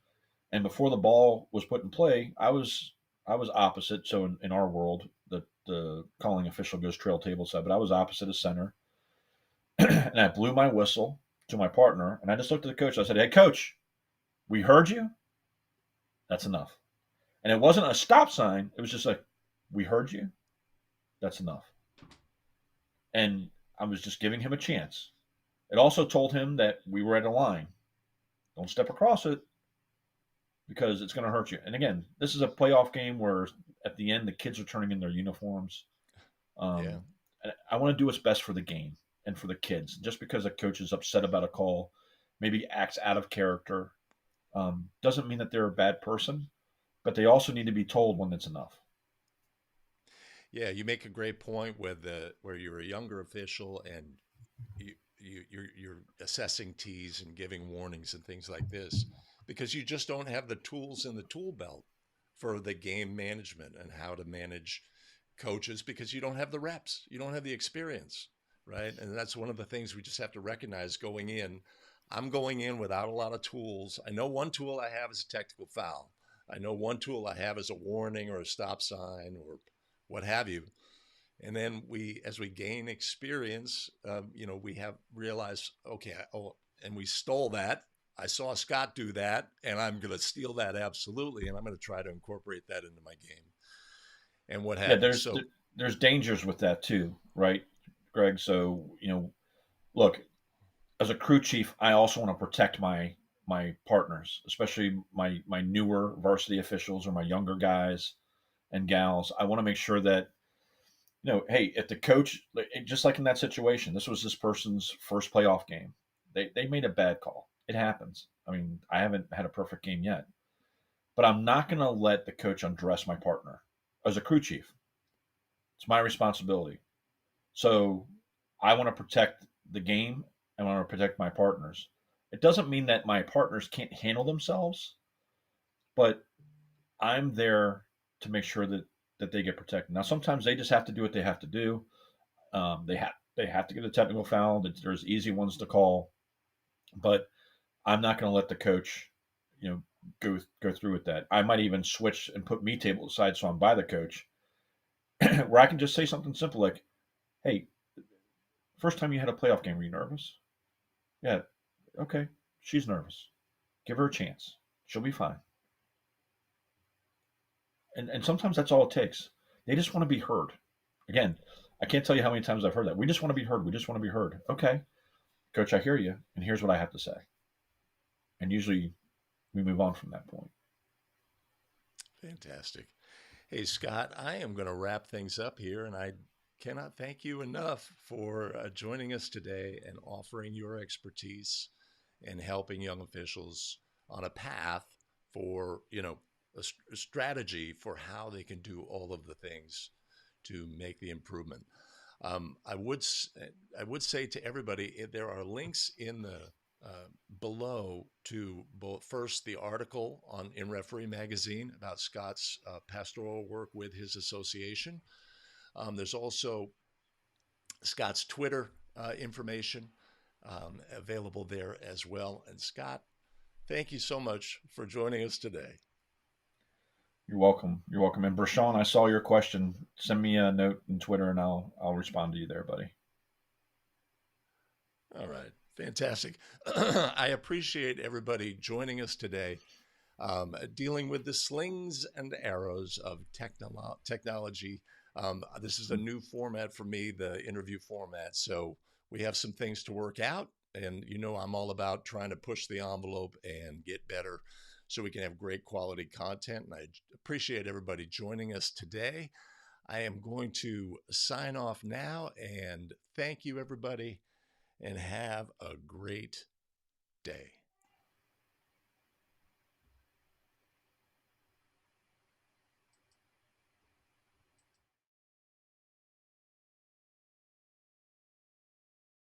and before the ball was put in play, I was opposite. So in our world, the calling official goes trail table side, but I was opposite of center. And I blew my whistle to my partner, and I just looked at the coach. I said, "Hey, coach, we heard you. That's enough." And it wasn't a stop sign. It was just like, "We heard you. That's enough." And I was just giving him a chance. It also told him that we were at a line. Don't step across it because it's going to hurt you. And again, this is a playoff game where at the end the kids are turning in their uniforms. Yeah. I want to do what's best for the game and for the kids. Just because a coach is upset about a call, maybe acts out of character, doesn't mean that they're a bad person, but they also need to be told when it's enough. Yeah, you make a great point with where you're a younger official and you're assessing tees and giving warnings and things like this because you just don't have the tools in the tool belt for the game management and how to manage coaches because you don't have the reps, you don't have the experience, right? And that's one of the things we just have to recognize going in. I'm going in without a lot of tools. I know one tool I have is a technical foul. I know one tool I have is a warning or a stop sign or what have you. And then as we gain experience, we have realized, okay, and we stole that. I saw Scott do that, and I'm going to steal that absolutely, and I'm going to try to incorporate that into my game, and what Yeah, have you. there's So, there's dangers with that too, right, Greg? So look, as a crew chief, I also want to protect my partners, especially my newer varsity officials or my younger guys and gals. I want to make sure that hey, if the coach, just like in that situation, this was this person's first playoff game. They made a bad call. It happens. I mean, I haven't had a perfect game yet, but I'm not going to let the coach undress my partner as a crew chief. It's my responsibility. So I want to protect the game. I want to protect my partners. It doesn't mean that my partners can't handle themselves, but I'm there to make sure that they get protected. Now, sometimes they just have to do what they have to do. They have to get a technical foul. There's easy ones to call, but I'm not going to let the coach, you know, go through with that. I might even switch and put me table aside so I'm by the coach, where I can just say something simple like, "Hey, first time you had a playoff game, were you nervous?" "Yeah." "Okay, she's nervous. Give her a chance. She'll be fine." And sometimes that's all it takes. They just want to be heard. Again, I can't tell you how many times I've heard that. We just want to be heard. We just want to be heard. Okay, coach, I hear you, and here's what I have to say. And usually we move on from that point. fantastic. Hey, Scott, I am going to wrap things up here, and I cannot thank you enough for joining us today and offering your expertise and helping young officials on a path for, a strategy for how they can do all of the things to make the improvement. I would say to everybody, there are links in the below to both first the article in Referee Magazine about Scott's pastoral work with his association. There's also Scott's Twitter information available there as well. And Scott, thank you so much for joining us today. You're welcome. You're welcome. And Brashawn, I saw your question. Send me a note in Twitter, and I'll respond to you there, buddy. All right. Fantastic. I appreciate everybody joining us today, dealing with the slings and arrows of technology. This is a new format for me, the interview format. So we have some things to work out. And I'm all about trying to push the envelope and get better so we can have great quality content. And I appreciate everybody joining us today. I am going to sign off now and thank you, everybody, and have a great day.